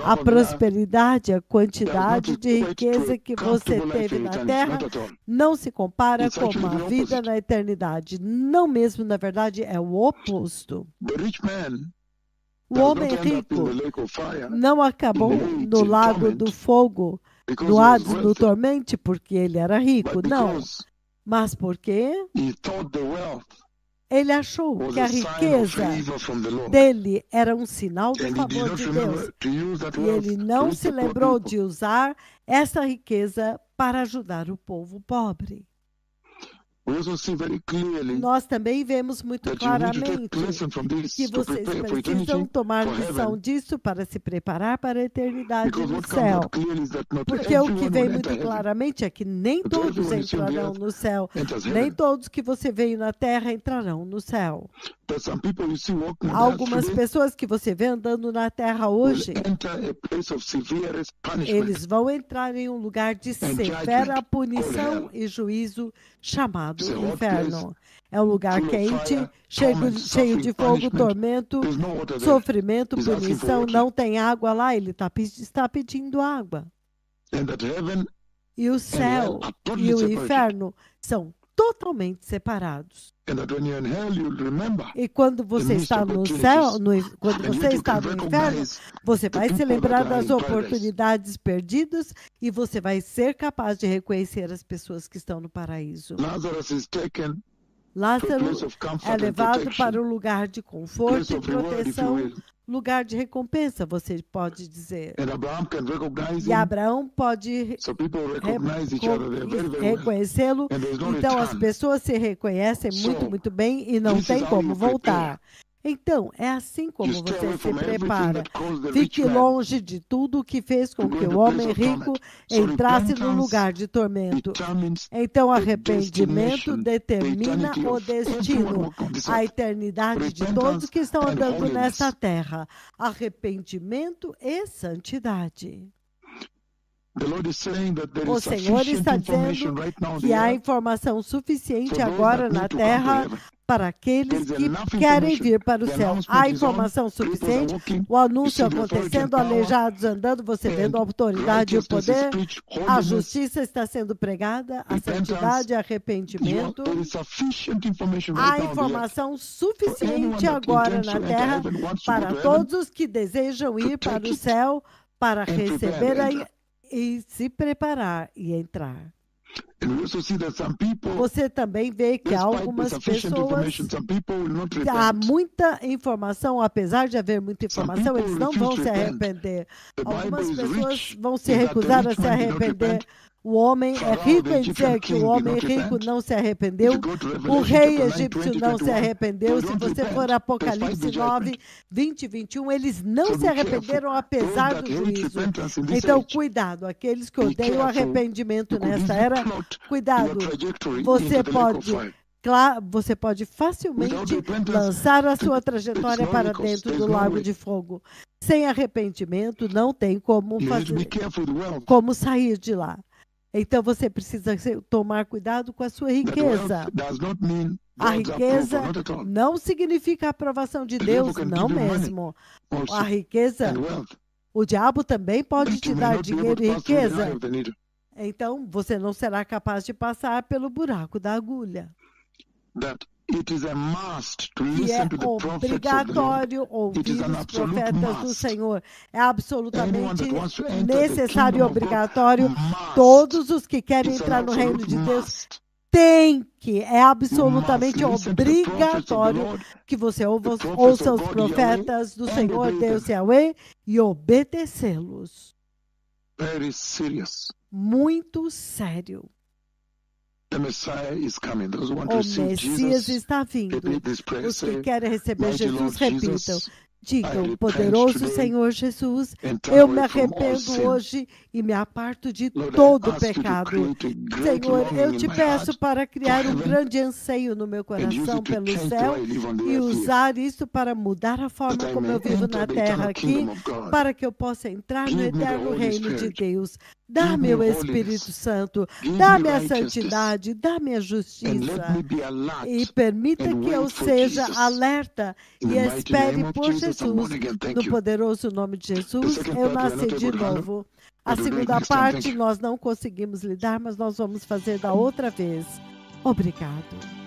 a prosperidade, a quantidade de riqueza que você teve na Terra, não se compara com a vida na eternidade. Não mesmo, na verdade, é o oposto. O homem rico não acabou no lago do fogo, no Hades, no tormento, porque ele era rico. Não. Mas porque ele achou que a riqueza dele era um sinal do favor de Deus. E ele não se lembrou de usar essa riqueza para ajudar o povo pobre. Nós também vemos muito claramente que vocês precisam tomar lição disso para se preparar para a eternidade no céu. Porque o que vem muito claramente é que nem todos entrarão no céu. Nem todos que você veio na terra entrarão no céu. Algumas pessoas que você vê andando na terra hoje, eles vão entrar em um lugar de severa punição e juízo chamado inferno. É um lugar quente, cheio de fogo, tormento, sofrimento, punição. Não tem água lá, ele está pedindo água. E o céu e o inferno são totalmente separados. E quando você está no céu, quando você está no inferno, você vai se lembrar das oportunidades perdidas e você vai ser capaz de reconhecer as pessoas que estão no paraíso. Lázaro é levado para um lugar de conforto e proteção, lugar de recompensa, você pode dizer. E Abraão pode reconhecê-lo. Então, as pessoas se reconhecem muito bem e não tem como voltar. Então, é assim como você se prepara. Fique longe de tudo o que fez com que o homem rico entrasse no lugar de tormento. Então, arrependimento determina o destino, a eternidade de todos que estão andando nessa terra. Arrependimento e santidade. O Senhor está dizendo que há informação suficiente agora na terra para aqueles que querem vir para o céu. Há informação suficiente, o anúncio acontecendo, aleijados andando, você vendo a autoridade e o poder, a justiça está sendo pregada, a santidade, arrependimento. Há informação suficiente agora na terra para todos os que desejam ir para o céu, para receber e se preparar e entrar. Você também vê que algumas pessoas, há muita informação, apesar de haver muita informação, eles não vão se arrepender. Algumas pessoas vão se recusar a se arrepender. O homem é rico em dizer que o homem rico não se arrependeu. O rei egípcio não se arrependeu. Se você for Apocalipse 9, 20 e 21, eles não se arrependeram apesar do juízo. Então, cuidado. Aqueles que odeiam o arrependimento nessa era, cuidado. Você pode facilmente lançar a sua trajetória para dentro do lago de fogo. Sem arrependimento, não tem como sair de lá. Então, você precisa tomar cuidado com a sua riqueza. A riqueza não significa a aprovação de Deus, não mesmo. A riqueza, o diabo também pode te dar dinheiro e riqueza. Então, você não será capaz de passar pelo buraco da agulha. E é obrigatório ouvir os profetas do Senhor. É absolutamente necessário e obrigatório. Todos os que querem entrar no reino de Deus é absolutamente obrigatório que você ouça os profetas do Senhor, Deus Yahweh, e obedecê-los. Muito sério. O Messias está vindo. Os que querem receber Jesus, repitam. Digam, poderoso Senhor Jesus, eu me arrependo hoje e me aparto de todo pecado. Senhor, eu te peço para criar um grande anseio no meu coração pelo céu e usar isso para mudar a forma como eu vivo na terra aqui, para que eu possa entrar no eterno reino de Deus. Dá-me o Espírito Santo, dá-me a santidade, dá-me a justiça e permita que eu seja alerta e espere por Jesus. No poderoso nome de Jesus, eu nasci de novo. A segunda parte nós não conseguimos lidar, mas nós vamos fazer da outra vez. Obrigado.